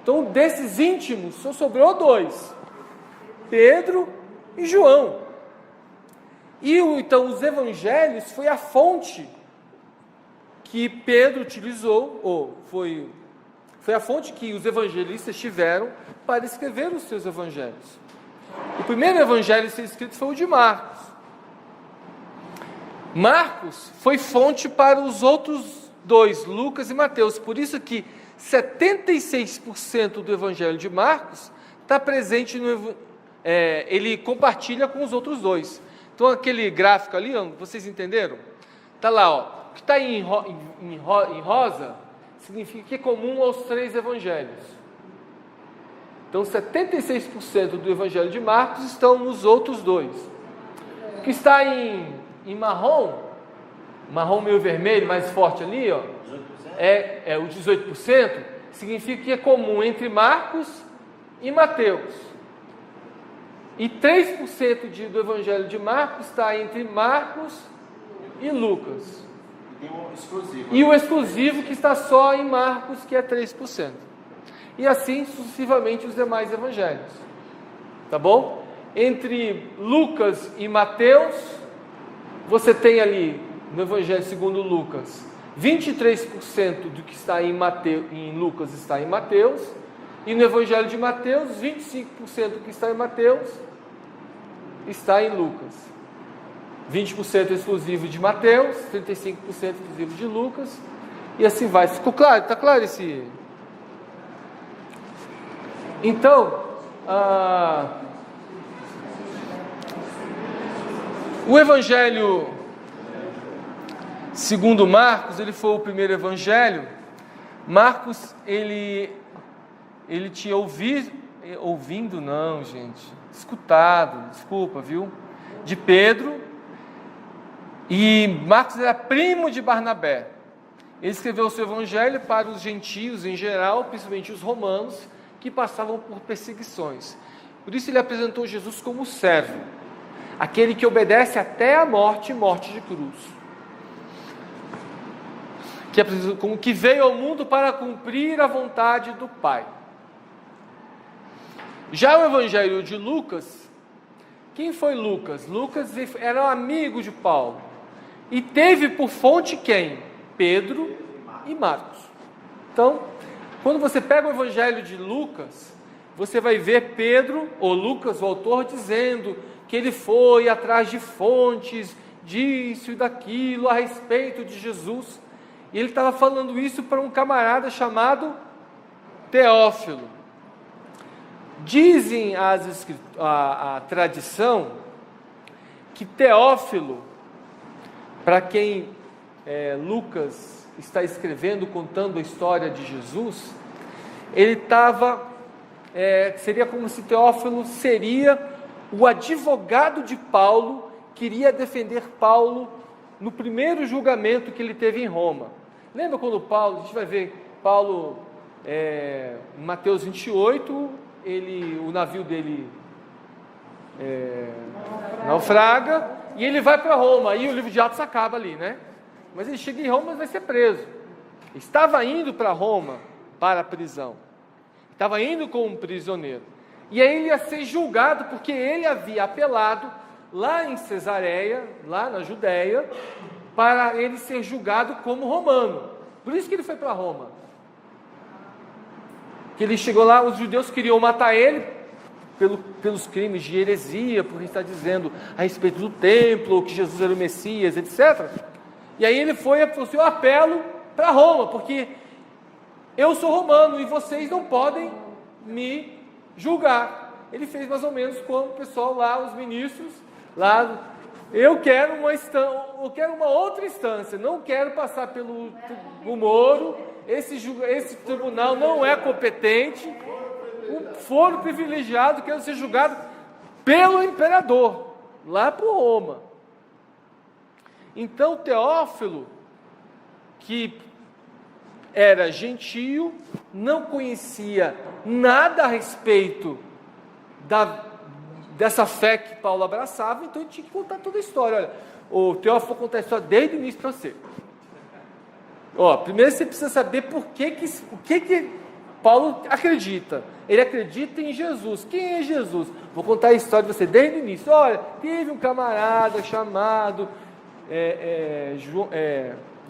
Então desses íntimos só sobrou 2, Pedro e João. E então os evangelhos foi a fonte que Pedro utilizou, ou foi a fonte que os evangelistas tiveram para escrever os seus evangelhos. O primeiro evangelho a ser escrito foi o de Marcos. Marcos foi fonte para os outros 2, Lucas e Mateus. Por isso que 76% do evangelho de Marcos está presente ele compartilha com os outros 2. Então aquele gráfico ali, ó, vocês entenderam? Está lá, ó, o que está em rosa significa que é comum aos 3 evangelhos. Então 76% do evangelho de Marcos estão nos outros 2. O que está em marrom meio vermelho, mais forte ali, ó, é o 18%, significa que é comum entre Marcos e Mateus. E 3% do evangelho de Marcos está entre Marcos e Lucas. E o exclusivo que está só em Marcos, que é 3%. E assim sucessivamente os demais evangelhos. Tá bom? Entre Lucas e Mateus, você tem ali, no Evangelho segundo Lucas, 23% do que está em Lucas está em Mateus, e no Evangelho de Mateus, 25% do que está em Mateus está em Lucas. 20% exclusivo de Mateus, 35% exclusivo de Lucas, e assim vai. Ficou claro? Está claro esse? Então, o Evangelho segundo Marcos, ele foi o primeiro evangelho. Marcos, ele tinha escutado, desculpa, viu? De Pedro, e Marcos era primo de Barnabé. Ele escreveu o seu evangelho para os gentios em geral, principalmente os romanos, que passavam por perseguições. Por isso ele apresentou Jesus como servo, aquele que obedece até a morte e morte de cruz. Que veio ao mundo para cumprir a vontade do Pai. Já o evangelho de Lucas, quem foi Lucas? Lucas era um amigo de Paulo, e teve por fonte quem? Pedro e Marcos. Então, quando você pega o evangelho de Lucas, você vai ver Pedro, ou Lucas, o autor, dizendo que ele foi atrás de fontes, disso e daquilo, a respeito de Jesus. E ele estava falando isso para um camarada chamado Teófilo. Dizem a tradição que Teófilo, para quem Lucas está escrevendo, contando a história de Jesus, ele seria como se Teófilo seria o advogado de Paulo, que iria defender Paulo no primeiro julgamento que ele teve em Roma. Lembra quando Paulo, a gente vai ver Paulo em Mateus 28, o navio dele naufraga, e ele vai para Roma, e o livro de Atos acaba ali, né? Mas ele chega em Roma e vai ser preso. Estava indo para Roma, para a prisão. Estava indo como um prisioneiro. E aí ele ia ser julgado, porque ele havia apelado lá em Cesareia, lá na Judéia, para ele ser julgado como romano. Por isso que ele foi para Roma. Que ele chegou lá, os judeus queriam matar ele pelos crimes de heresia, por estar dizendo a respeito do templo, que Jesus era o Messias, etc. E aí ele falou assim: eu apelo para Roma, porque eu sou romano e vocês não podem me julgar. Ele fez mais ou menos como o pessoal lá, os ministros lá. Eu quero uma outra instância, não quero passar pelo Moro, esse tribunal não é competente, um foro privilegiado, quero ser julgado pelo imperador, lá por Roma. Então Teófilo, que era gentio, não conhecia nada a respeito dessa fé que Paulo abraçava, então ele tinha que contar toda a história. Olha, o Teófilo vai contar a história desde o início para você. Primeiro você precisa saber o que Paulo acredita. Ele acredita em Jesus. Quem é Jesus? Vou contar a história de você desde o início. Olha, teve um camarada chamado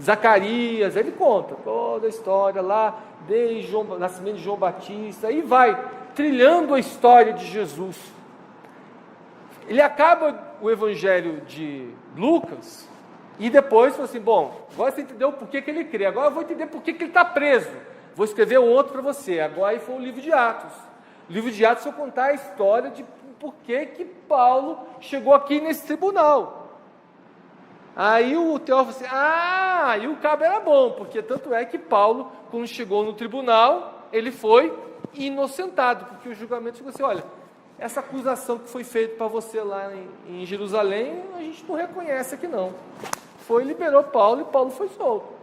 Zacarias. Ele conta toda a história lá, desde o nascimento de João Batista, e vai trilhando a história de Jesus. Ele acaba o evangelho de Lucas e depois fala assim: bom, agora você entendeu por que ele crê, agora eu vou entender por que ele está preso. Vou escrever um outro para você. Agora aí foi o livro de Atos. O livro de Atos vai contar a história de por que Paulo chegou aqui nesse tribunal. Aí o Teófilo falou assim: e o cabo era bom, porque tanto é que Paulo, quando chegou no tribunal, ele foi inocentado, porque o julgamento chegou assim: olha, essa acusação que foi feita para você lá em Jerusalém, a gente não reconhece aqui não. Liberou Paulo e Paulo foi solto.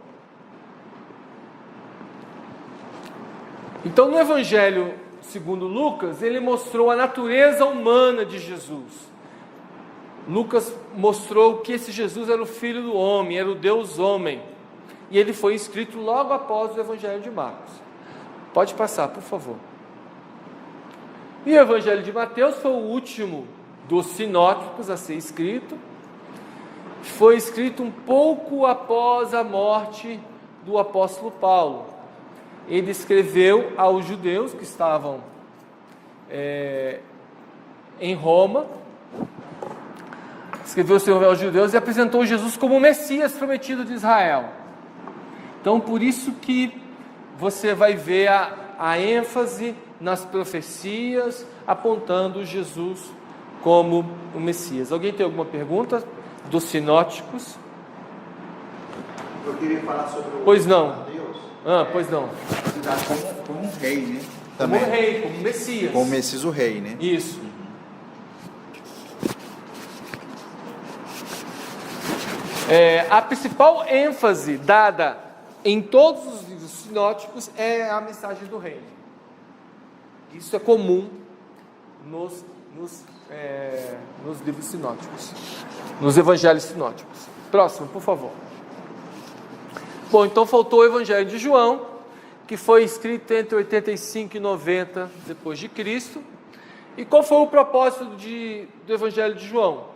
Então no Evangelho segundo Lucas, ele mostrou a natureza humana de Jesus. Lucas mostrou que esse Jesus era o Filho do Homem, era o Deus homem. E ele foi escrito logo após o Evangelho de Marcos. Pode passar, por favor. E o Evangelho de Mateus foi o último dos sinóticos a ser escrito. Foi escrito um pouco após a morte do apóstolo Paulo. Ele escreveu aos judeus que estavam em Roma. Escreveu o Senhor aos judeus e apresentou Jesus como o Messias prometido de Israel. Então, por isso que você vai ver a ênfase nas profecias, apontando Jesus como o Messias. Alguém tem alguma pergunta dos sinóticos? Eu queria falar sobre o Pois não. Mateus. Pois não. Como um rei, né? Também. Como rei, como Messias. Como Messias, o rei, né? Isso. A principal ênfase dada em todos os livros sinóticos é a mensagem do reino. Isso é comum nos livros sinóticos, nos evangelhos sinóticos. Próximo, por favor. Bom, então faltou o evangelho de João, que foi escrito entre 85 e 90 depois de Cristo. E qual foi o propósito do evangelho de João?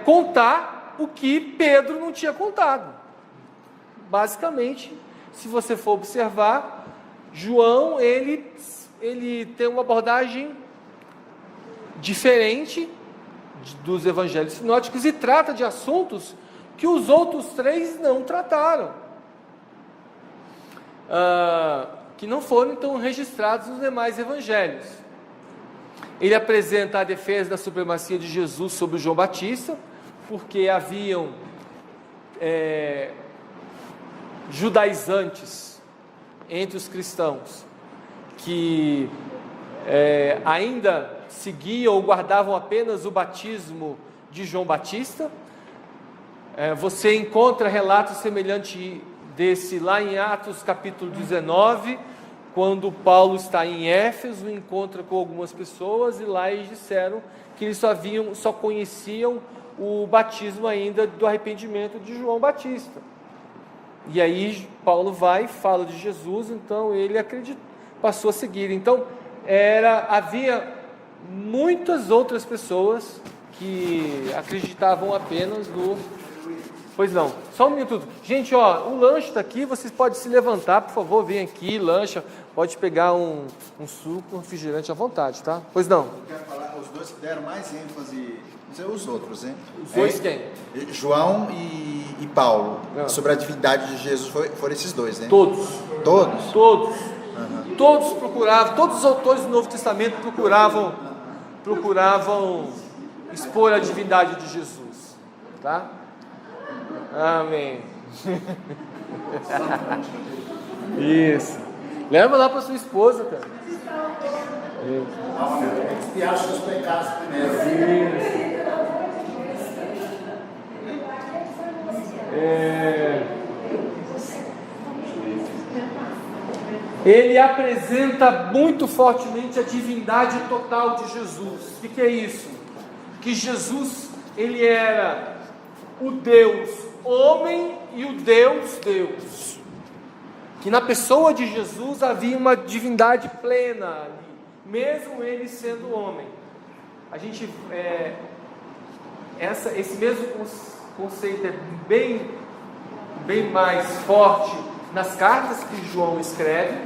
Contar o que Pedro não tinha contado. Basicamente, se você for observar, João ele tem uma abordagem diferente dos evangelhos sinóticos e trata de assuntos que os outros três não trataram, que não foram então registrados nos demais evangelhos. Ele apresenta a defesa da supremacia de Jesus sobre João Batista, porque haviam judaizantes entre os cristãos que ainda seguiam ou guardavam apenas o batismo de João Batista. Você encontra relatos semelhantes desse lá em Atos capítulo 19, quando Paulo está em Éfeso, encontra com algumas pessoas e lá eles disseram que eles só conheciam o batismo ainda do arrependimento de João Batista. E aí Paulo vai e fala de Jesus, então ele passou a seguir. Então havia muitas outras pessoas que acreditavam apenas no... Pois não, só um minuto. Gente, o lanche está aqui, vocês podem se levantar, por favor, vem aqui, lancha, pode pegar um suco, um refrigerante à vontade, tá? Pois não. Eu quero falar, os dois que deram mais ênfase, os outros, hein? Os dois quem? João e Paulo, sobre a divindade de Jesus, foram esses dois, né? Todos. Todos? Todos. Todos procuravam, todos os autores do Novo Testamento procuravam expor a divindade de Jesus, tá? Amém. Isso. Leva lá para sua esposa, cara. Expiar os seus pecados primeiro. Ele apresenta muito fortemente a divindade total de Jesus. O que é isso? Que Jesus, ele era o Deus homem e o Deus Deus. Que na pessoa de Jesus havia uma divindade plena ali, mesmo ele sendo homem. A gente, esse mesmo conceito é bem mais forte nas cartas que João escreve,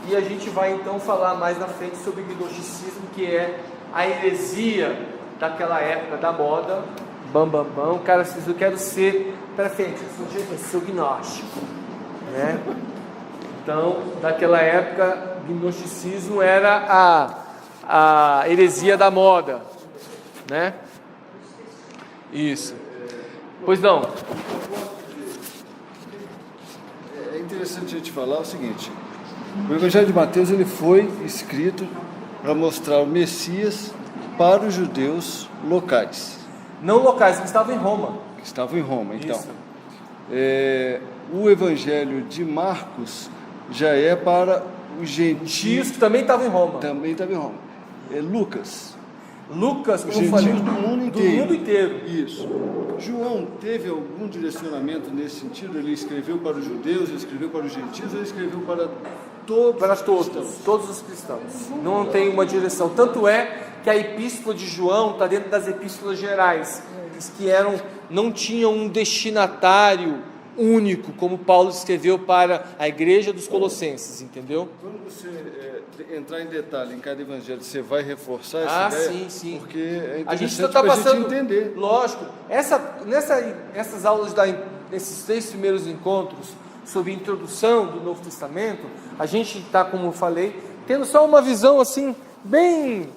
e a gente vai então falar mais na frente sobre o gnosticismo, que é a heresia daquela época da moda. Bam, cara, eu quero ser para frente, eu sou gnóstico, né? Então, naquela época, o gnosticismo era a heresia da moda, né? Isso. Pois não. É interessante a gente falar o seguinte: o Evangelho de Mateus ele foi escrito para mostrar o Messias para os judeus locais. Não locais, que estavam em Roma. Que estavam em Roma, então. Isso. O Evangelho de Marcos já é para os gentios que também estavam em Roma. Também estava em Roma. Lucas, como gentios falei, do mundo inteiro. Do mundo inteiro. Isso. João teve algum direcionamento nesse sentido? Ele escreveu para os judeus, ele escreveu para os gentios, ou ele escreveu para todos os cristãos. Não tem uma direção. Tanto é que a epístola de João está dentro das epístolas gerais, que não tinham um destinatário único, como Paulo escreveu para a igreja dos Colossenses, entendeu? Quando você entrar em detalhe em cada evangelho, você vai reforçar essa ideia? Sim. Porque é a gente interessante está para a passando, gente entender. Lógico, essas aulas, nesses 3 primeiros encontros, sobre a introdução do Novo Testamento, a gente está, como eu falei, tendo só uma visão assim, bem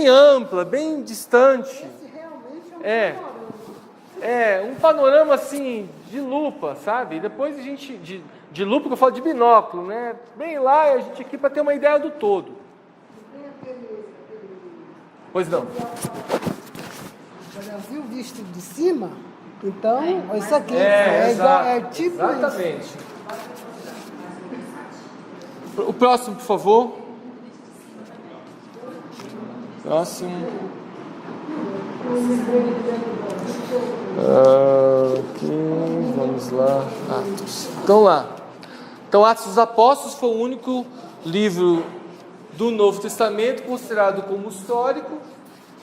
ampla, bem distante. Esse realmente um panorama assim, de lupa, sabe? Depois a gente, de lupa que eu falo de binóculo, né? Bem lá, a gente aqui para ter uma ideia do todo. Pois não. O Brasil visto de cima, então, isso aqui tipo exatamente. Isso. O próximo, por favor. Próximo. Aqui, vamos lá. Atos. Então, Atos dos Apóstolos foi o único livro do Novo Testamento considerado como histórico.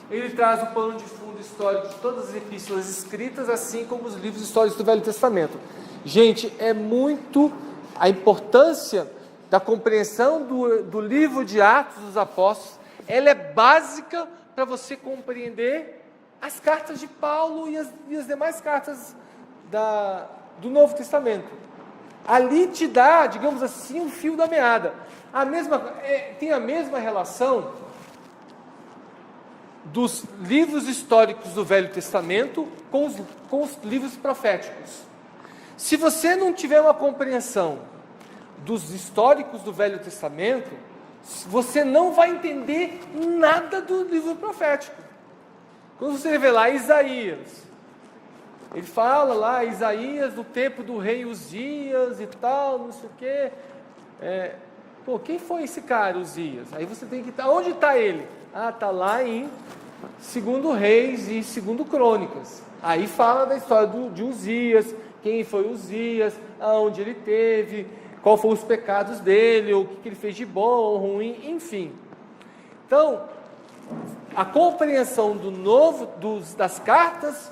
Ele traz o pano de fundo histórico de todas as epístolas escritas, assim como os livros históricos do Velho Testamento. Gente, é muito a importância da compreensão do livro de Atos dos Apóstolos. Ela é básica para você compreender as cartas de Paulo e as demais cartas do Novo Testamento. Ali te dá, digamos assim, um fio da meada. Tem a mesma relação dos livros históricos do Velho Testamento com os livros proféticos. Se você não tiver uma compreensão dos históricos do Velho Testamento, você não vai entender nada do livro profético. Quando você vê lá Isaías, Ele fala lá, Isaías, do tempo do rei Uzias e tal, não sei o quê. Quem foi esse cara, Uzias? Aí você tem que... Onde está ele? Está lá em 2 Reis e 2 Crônicas. Aí fala da história de Uzias, quem foi Uzias, aonde ele teve, qual foram os pecados dele, o que ele fez de bom, ruim, enfim. Então, a compreensão das cartas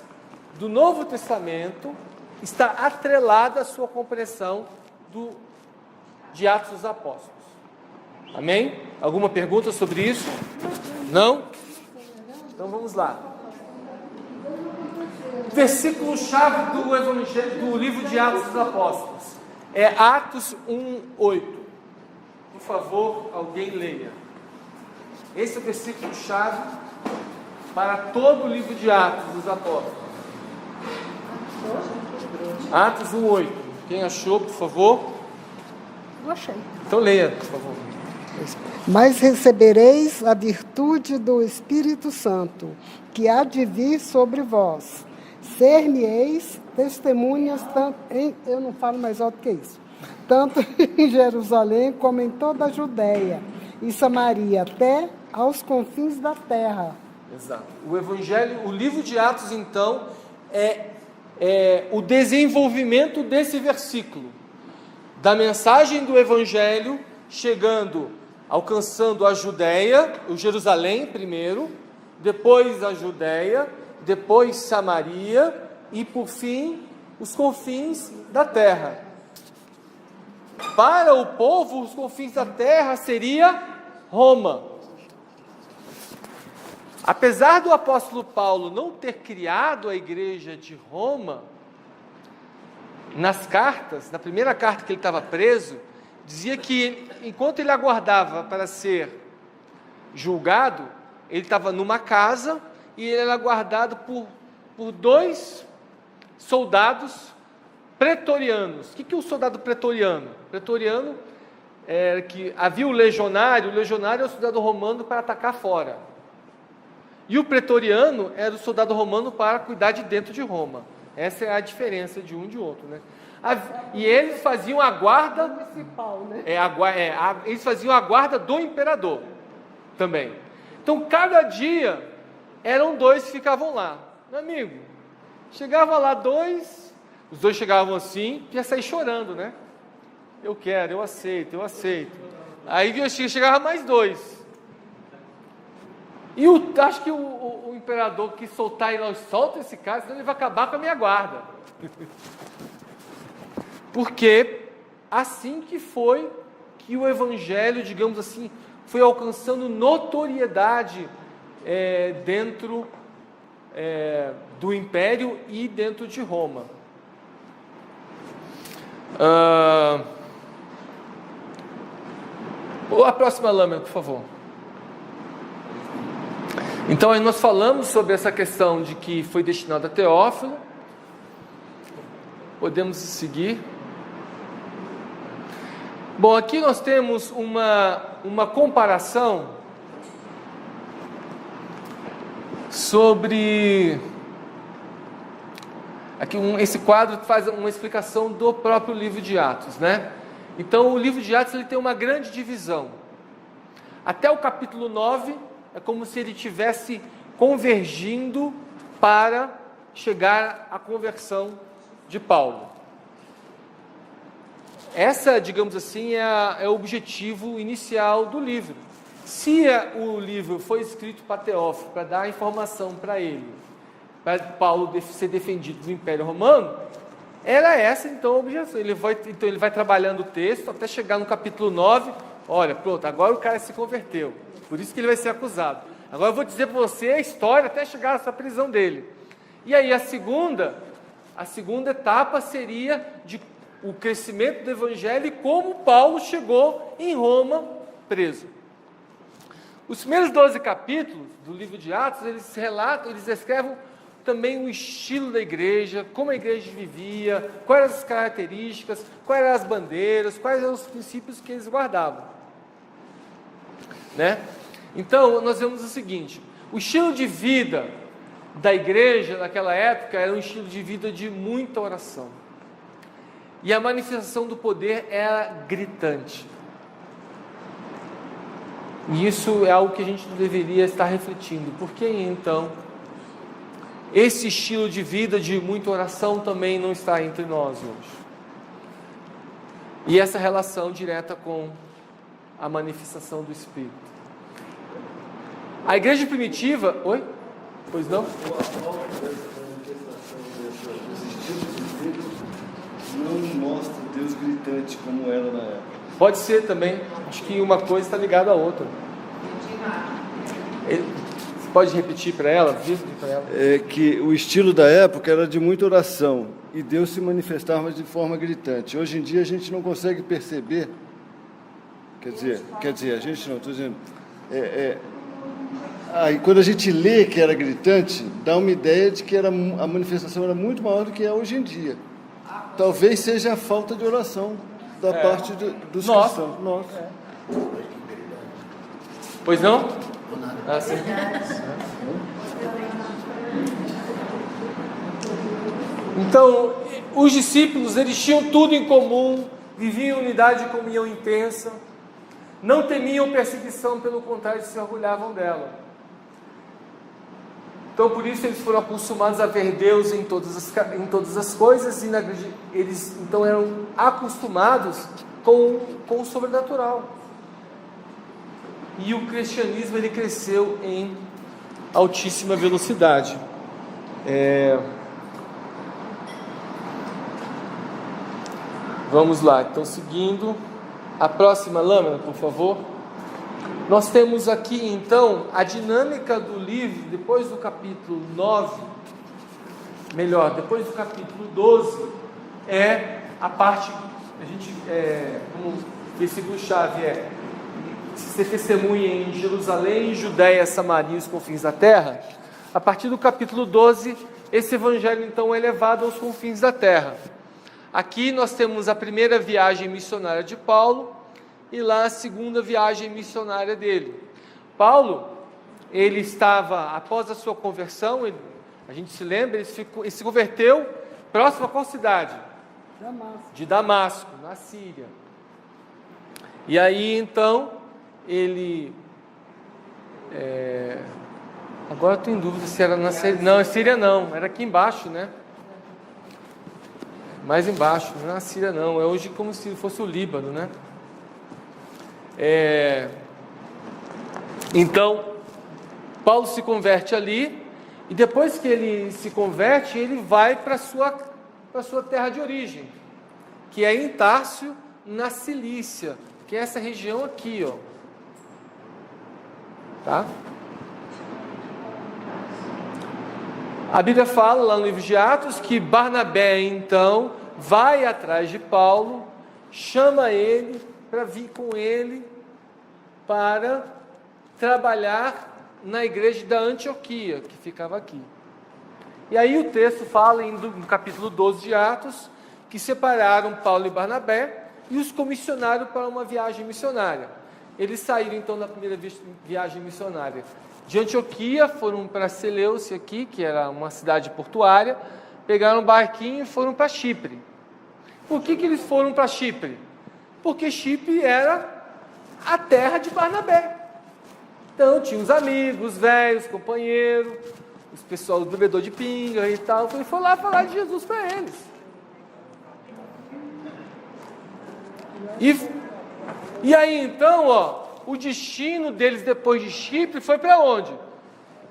do Novo Testamento está atrelada à sua compreensão de Atos dos Apóstolos. Amém? Alguma pergunta sobre isso? Não? Então vamos lá. Versículo-chave do livro de Atos dos Apóstolos é Atos 1:8. Por favor, alguém leia. Esse é o versículo-chave para todo o livro de Atos dos Apóstolos. Atos 1:8. Quem achou, por favor? Eu achei. Então leia, por favor. Mas recebereis a virtude do Espírito Santo, que há de vir sobre vós. Ser-me-eis testemunhas, eu não falo mais alto que isso, tanto em Jerusalém como em toda a Judéia e Samaria, até aos confins da terra. Exato. O Evangelho, o livro de Atos, então, é o desenvolvimento desse versículo, da mensagem do Evangelho chegando, alcançando a Judéia, o Jerusalém primeiro, depois a Judéia, depois Samaria e, por fim, os confins da terra. Para o povo, os confins da terra seria Roma. Apesar do apóstolo Paulo não ter criado a igreja de Roma, nas cartas, na primeira carta que ele estava preso, dizia que enquanto ele aguardava para ser julgado, ele estava numa casa e ele era guardado por 2 soldados pretorianos. O que é o soldado pretoriano? Pretoriano era que havia o legionário é o soldado romano para atacar fora. E o pretoriano era o soldado romano para cuidar de dentro de Roma. Essa é a diferença de um e de outro, né? E eles faziam a guarda municipal, né? Eles faziam a guarda do imperador também. Então, cada dia eram 2 que ficavam lá. Meu amigo, chegava lá 2, os 2 chegavam assim, ia sair chorando, né? Eu quero, eu aceito. Aí chegava mais 2. E acho que o imperador quis soltar e nós solta esse cara, senão ele vai acabar com a minha guarda. Porque assim que foi que o Evangelho, digamos assim, foi alcançando notoriedade dentro do Império e dentro de Roma. A próxima lâmina, por favor. Então, aí nós falamos sobre essa questão de que foi destinado a Teófilo. Podemos seguir. Bom, aqui nós temos uma comparação sobre... Aqui esse quadro faz uma explicação do próprio livro de Atos, né? Então, o livro de Atos ele tem uma grande divisão. Até o capítulo 9... é como se ele estivesse convergindo para chegar à conversão de Paulo. Essa, digamos assim, é o objetivo inicial do livro. Se o livro foi escrito para Teófilo, para dar informação para ele, para Paulo ser defendido do Império Romano, era essa então a objeção. Ele vai trabalhando o texto até chegar no capítulo 9, olha, pronto, agora o cara se converteu. Por isso que ele vai ser acusado. Agora eu vou dizer para você a história até chegar a essa prisão dele. E aí a segunda etapa seria o crescimento do Evangelho e como Paulo chegou em Roma preso. Os primeiros 12 capítulos do livro de Atos, eles descrevem também o estilo da igreja, como a igreja vivia, quais eram as características, quais eram as bandeiras, quais eram os princípios que eles guardavam. Né? Então, nós vemos o seguinte: o estilo de vida da igreja naquela época era um estilo de vida de muita oração. E a manifestação do poder era gritante. E isso é algo que a gente deveria estar refletindo. Por que então esse estilo de vida de muita oração também não está entre nós hoje? E essa relação direta com a manifestação do Espírito. A igreja primitiva... Oi? Pois não? A falta dessa manifestação desses estilos de vida não mostra Deus gritante como era na época. Pode ser também. Acho que uma coisa está ligada à outra. Você pode repetir para ela? É que o estilo da época era de muita oração e Deus se manifestava de forma gritante. Hoje em dia a gente não consegue perceber. Quer dizer, a gente não, estou dizendo. Aí quando a gente lê que era gritante, dá uma ideia de que a manifestação era muito maior do que é hoje em dia. Talvez seja a falta de oração da parte dos cristãos. Nossa. Pois não? Sim. Então, os discípulos, eles tinham tudo em comum, viviam em unidade e comunhão intensa, não temiam perseguição, pelo contrário, se orgulhavam dela. Então, por isso, eles foram acostumados a ver Deus em todas as coisas, e eles, então, eram acostumados com o sobrenatural. E o cristianismo, ele cresceu em altíssima velocidade. Vamos lá, então, seguindo. A próxima lâmina, por favor. Nós temos aqui, então, a dinâmica do livro, depois do capítulo 9, depois do capítulo 12, é a parte, como versículo-chave ser testemunha em Jerusalém, Judéia, Samaria e os confins da terra. A partir do capítulo 12, esse evangelho, então, é levado aos confins da terra. Aqui nós temos a primeira viagem missionária de Paulo, e lá a segunda viagem missionária dele. Paulo, ele estava, após a sua conversão, a gente se lembra, ele se converteu próximo a qual cidade? De Damasco, na Síria. E aí, então, ele... agora eu estou em dúvida se era na Síria. Não, é Síria não, era aqui embaixo, né? Mais embaixo, não é na Síria não, é hoje como se fosse o Líbano, né? Então, Paulo se converte ali, e depois que ele se converte, ele vai para a sua terra de origem, que é em Társio, na Cilícia, que é essa região aqui, ó. Tá? A Bíblia fala lá no livro de Atos que Barnabé, então, vai atrás de Paulo, chama ele para vir com ele para trabalhar na igreja da Antioquia, que ficava aqui. E aí o texto fala, no capítulo 12 de Atos, que separaram Paulo e Barnabé e os comissionaram para uma viagem missionária. Eles saíram então na primeira viagem missionária de Antioquia, foram para Seleucia aqui, que era uma cidade portuária, pegaram um barquinho e foram para Chipre. Por que eles foram para Chipre? Porque Chipre era a terra de Barnabé. Então tinha os amigos, velhos, companheiros, os pessoal do bebedor de pinga e tal. Ele foi lá falar de Jesus para eles. E aí então, o destino deles depois de Chipre foi para onde?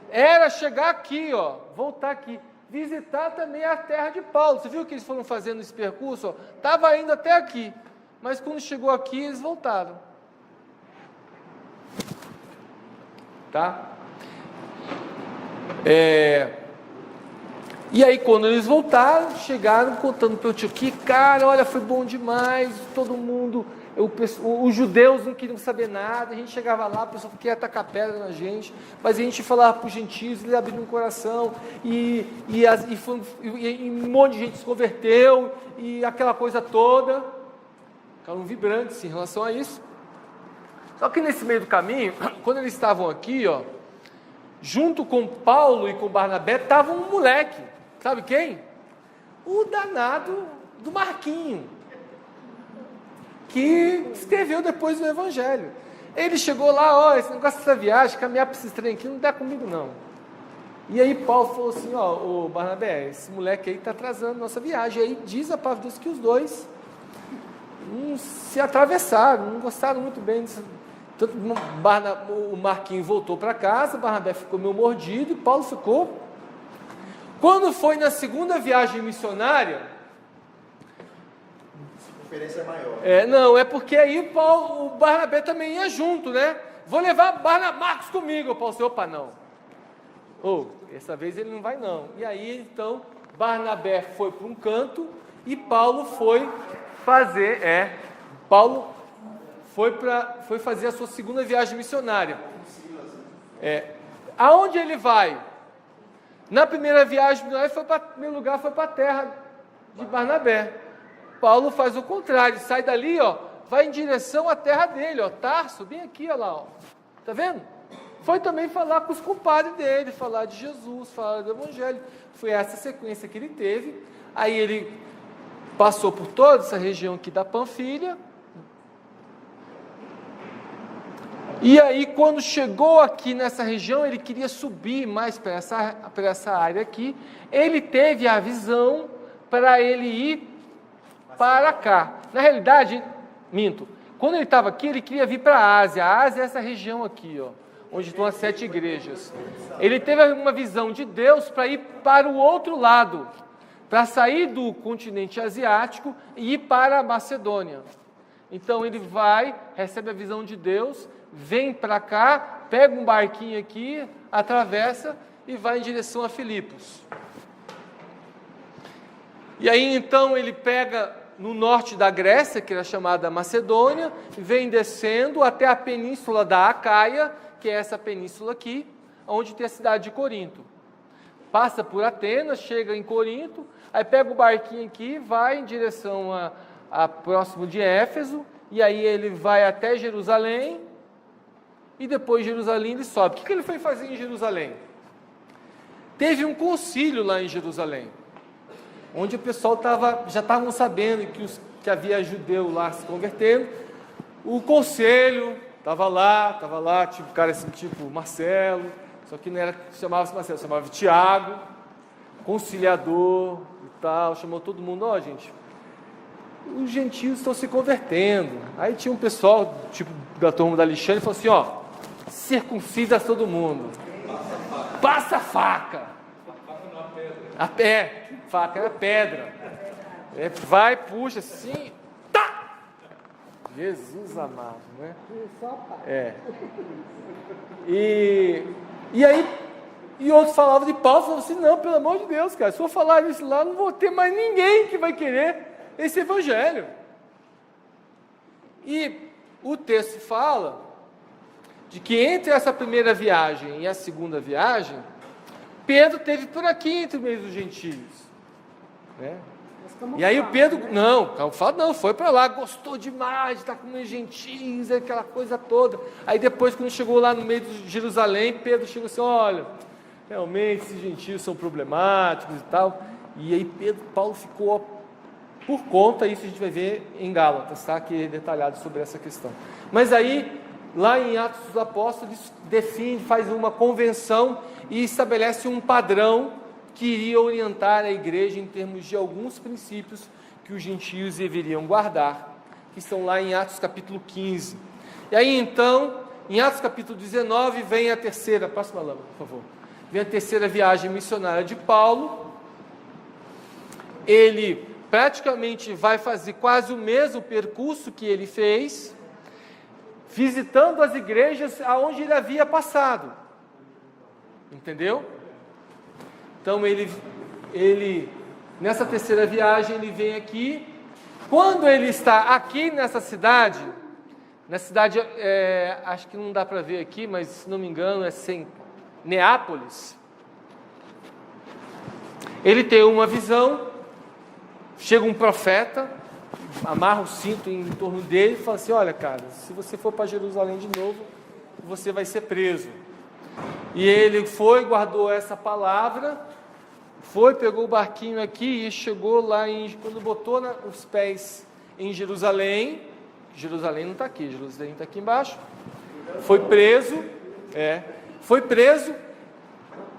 Era chegar aqui, voltar aqui, visitar também a terra de Paulo. Você viu que eles foram fazendo esse percurso? Estava indo até aqui, mas quando chegou aqui, eles voltaram. Tá? E aí quando eles voltaram, chegaram contando para o tio que, cara, olha, foi bom demais, todo mundo, os judeus não queriam saber nada, a gente chegava lá, o pessoal queria atacar pedra na gente, mas a gente falava para os gentios, eles abriram o coração, e um monte de gente se converteu, e aquela coisa toda, ficaram vibrantes em relação a isso. Só que nesse meio do caminho, quando eles estavam aqui, junto com Paulo e com Barnabé, estava um moleque, sabe quem? O danado do Marquinho, que escreveu depois o Evangelho. Ele chegou lá, esse negócio dessa viagem, caminhar para esses trem aqui, não dá comigo não. E aí Paulo falou assim, ô Barnabé, esse moleque aí está atrasando nossa viagem. E aí diz a palavra de Deus que os dois se atravessaram, não gostaram muito bem disso. Tanto o Marquinho voltou para casa, Barnabé ficou meio mordido e Paulo ficou. Quando foi na segunda viagem missionária, a diferença é maior. Não, é porque aí o Barnabé também ia junto, né? Vou levar Marcos comigo. O Paulo disse, opa, não. Essa vez ele não vai não. E aí então Barnabé foi para um canto e Paulo foi fazer, Paulo foi fazer a sua segunda viagem missionária. Aonde ele vai? Na primeira viagem, primeiro lugar foi para a terra de Barnabé. Paulo faz o contrário, sai dali, vai em direção à terra dele, Tarso, bem aqui, olha lá, tá vendo? Foi também falar com os compadres dele, falar de Jesus, falar do Evangelho. Foi essa sequência que ele teve. Aí ele passou por toda essa região aqui da Panfilha. E aí, quando chegou aqui nessa região, ele queria subir mais para essa área aqui. Ele teve a visão para ele ir para cá. Na realidade, minto. Quando ele estava aqui, ele queria vir para a Ásia. A Ásia é essa região aqui, onde estão as 7 igrejas. Ele teve uma visão de Deus para ir para o outro lado, para sair do continente asiático e ir para a Macedônia. Então ele vai, recebe a visão de Deus, vem para cá, pega um barquinho aqui, atravessa e vai em direção a Filipos. E aí então ele pega no norte da Grécia, que era chamada Macedônia, vem descendo até a península da Acaia, que é essa península aqui, onde tem a cidade de Corinto. Passa por Atenas, chega em Corinto, aí pega o barquinho aqui, vai em direção a próximo de Éfeso, e aí ele vai até Jerusalém, e depois de Jerusalém ele sobe. O que ele foi fazer em Jerusalém? Teve um concílio lá em Jerusalém, onde o pessoal já estavam sabendo que havia judeu lá se convertendo. O conselho estava lá, tipo, cara assim, tipo Marcelo, só que não chamava-se Marcelo, chamava Tiago, conciliador e tal, chamou todo mundo, gente, os gentios estão se convertendo. Aí tinha um pessoal, tipo, da turma da Alexandre, falou assim, circuncida todo mundo. Passa a faca. Faca era pedra. Vai, puxa assim, tá! Jesus amado, né? E aí, outros falavam de Paulo, falavam assim, não, pelo amor de Deus, cara, se eu falar isso lá, não vou ter mais ninguém que vai querer esse evangelho. E o texto fala de que entre essa primeira viagem e a segunda viagem, Pedro teve por aqui entre os meios dos gentios, né? E aí o Pedro, foi para lá, gostou demais de estar com os gentios, aquela coisa toda. Aí depois, quando chegou lá no meio de Jerusalém, Pedro chegou assim, olha, realmente esses gentios são problemáticos e tal. E aí Paulo ficou por conta, isso a gente vai ver em Gálatas, tá? Que é detalhado sobre essa questão. Mas aí, lá em Atos dos Apóstolos, define, faz uma convenção e estabelece um padrão que iria orientar a igreja em termos de alguns princípios que os gentios deveriam guardar, que estão lá em Atos capítulo 15. E aí então, em Atos capítulo 19, vem a terceira, próxima lâmpada, por favor, vem a terceira viagem missionária de Paulo. Ele praticamente vai fazer quase o mesmo percurso que ele fez, visitando as igrejas aonde ele havia passado, entendeu? Então ele nessa terceira viagem ele vem aqui. Quando ele está aqui nessa cidade, acho que não dá para ver aqui, mas se não me engano é Neápolis, ele tem uma visão, chega um profeta, amarra o cinto em torno dele e fala assim, olha cara, se você for para Jerusalém de novo, você vai ser preso. E ele foi, guardou essa palavra, foi, pegou o barquinho aqui e chegou lá, quando botou os pés em Jerusalém. Jerusalém não está aqui, Jerusalém está aqui embaixo. Foi preso,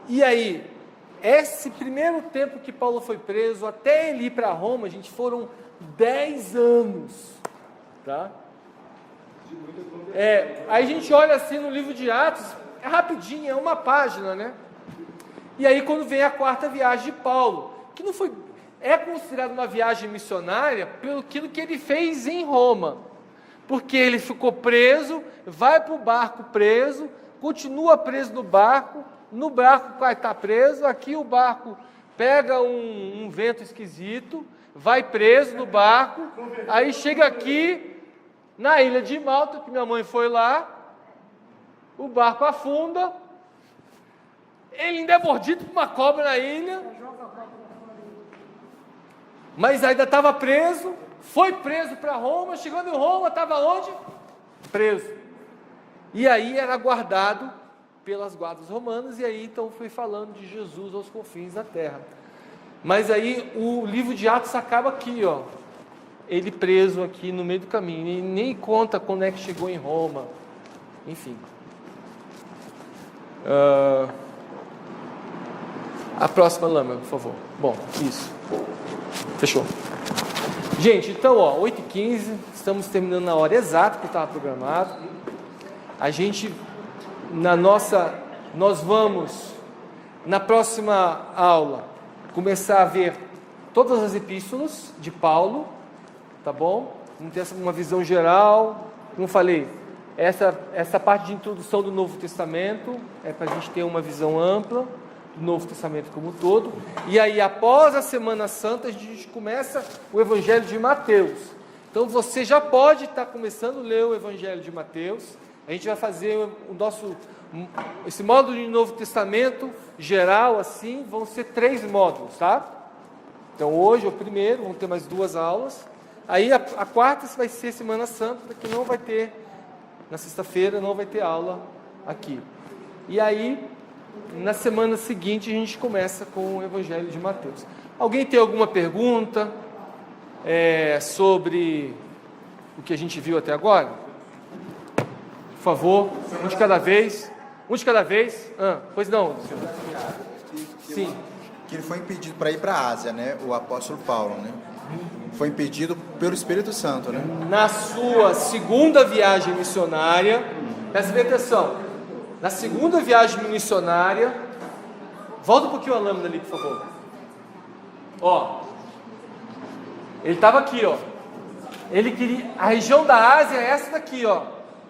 e aí, esse primeiro tempo que Paulo foi preso, até ele ir para Roma, gente, foram 10 anos, tá? Aí a gente olha assim no livro de Atos, é rapidinho, é uma página, né? E aí quando vem a 4ª viagem de Paulo, que não foi, é considerada uma viagem missionária pelo aquilo que ele fez em Roma, porque ele ficou preso, vai para o barco preso, continua preso no barco vai estar preso, aqui o barco pega um vento esquisito, vai preso no barco, aí chega aqui na ilha de Malta, que minha mãe foi lá, o barco afunda, ele ainda é mordido por uma cobra na ilha, mas ainda estava preso, foi preso para Roma, chegando em Roma, estava onde? Preso. E aí era guardado pelas guardas romanas, e aí então foi falando de Jesus aos confins da terra. Mas aí o livro de Atos acaba aqui, ó, ele preso aqui no meio do caminho, e nem conta quando é que chegou em Roma, enfim. A próxima lâmina, por favor. Bom, isso. Fechou. Gente, então, ó, 8h15, estamos terminando na hora exata que estava programado. A gente, nós vamos, na próxima aula, começar a ver todas as epístolas de Paulo, tá bom? Vamos ter uma visão geral, como falei, essa parte de introdução do Novo Testamento, é para a gente ter uma visão ampla do Novo Testamento como um todo, e aí após a Semana Santa a gente começa o Evangelho de Mateus. Então você já pode estar começando a ler o Evangelho de Mateus. A gente vai fazer esse módulo de Novo Testamento geral, assim, vão ser 3 módulos, tá? Então hoje é o primeiro, vão ter mais 2 aulas, aí a quarta vai ser Semana Santa, que não vai ter, na sexta-feira não vai ter aula aqui. E aí, na semana seguinte, a gente começa com o Evangelho de Mateus. Alguém tem alguma pergunta sobre o que a gente viu até agora? Por favor, um de cada vez. Pois não, senhor. Sim. Que ele foi impedido para ir para a Ásia, né? O apóstolo Paulo, né? Foi impedido pelo Espírito Santo, né? Na sua segunda viagem missionária, presta bem atenção. Na segunda viagem missionária, volta um pouquinho a lâmina ali, por favor. Ó, ele estava aqui, ó. Ele queria, a região da Ásia é essa daqui, ó,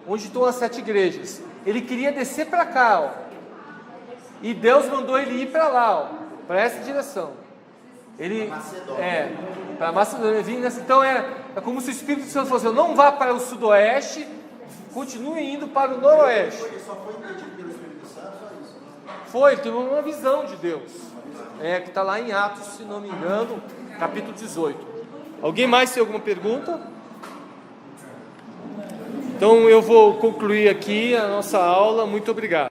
onde estão as 7 igrejas. Ele queria descer para cá, ó. E Deus mandou ele ir para lá, ó, para essa direção. Ele para Macedônia, então é como se o Espírito Santo fosse: não vá para o sudoeste, continue indo para o noroeste. Ele só foi impedido pelo Espírito Santo, só isso? Foi, ele teve uma visão de Deus, que está lá em Atos, se não me engano, capítulo 18. Alguém mais tem alguma pergunta? Então eu vou concluir aqui a nossa aula. Muito obrigado.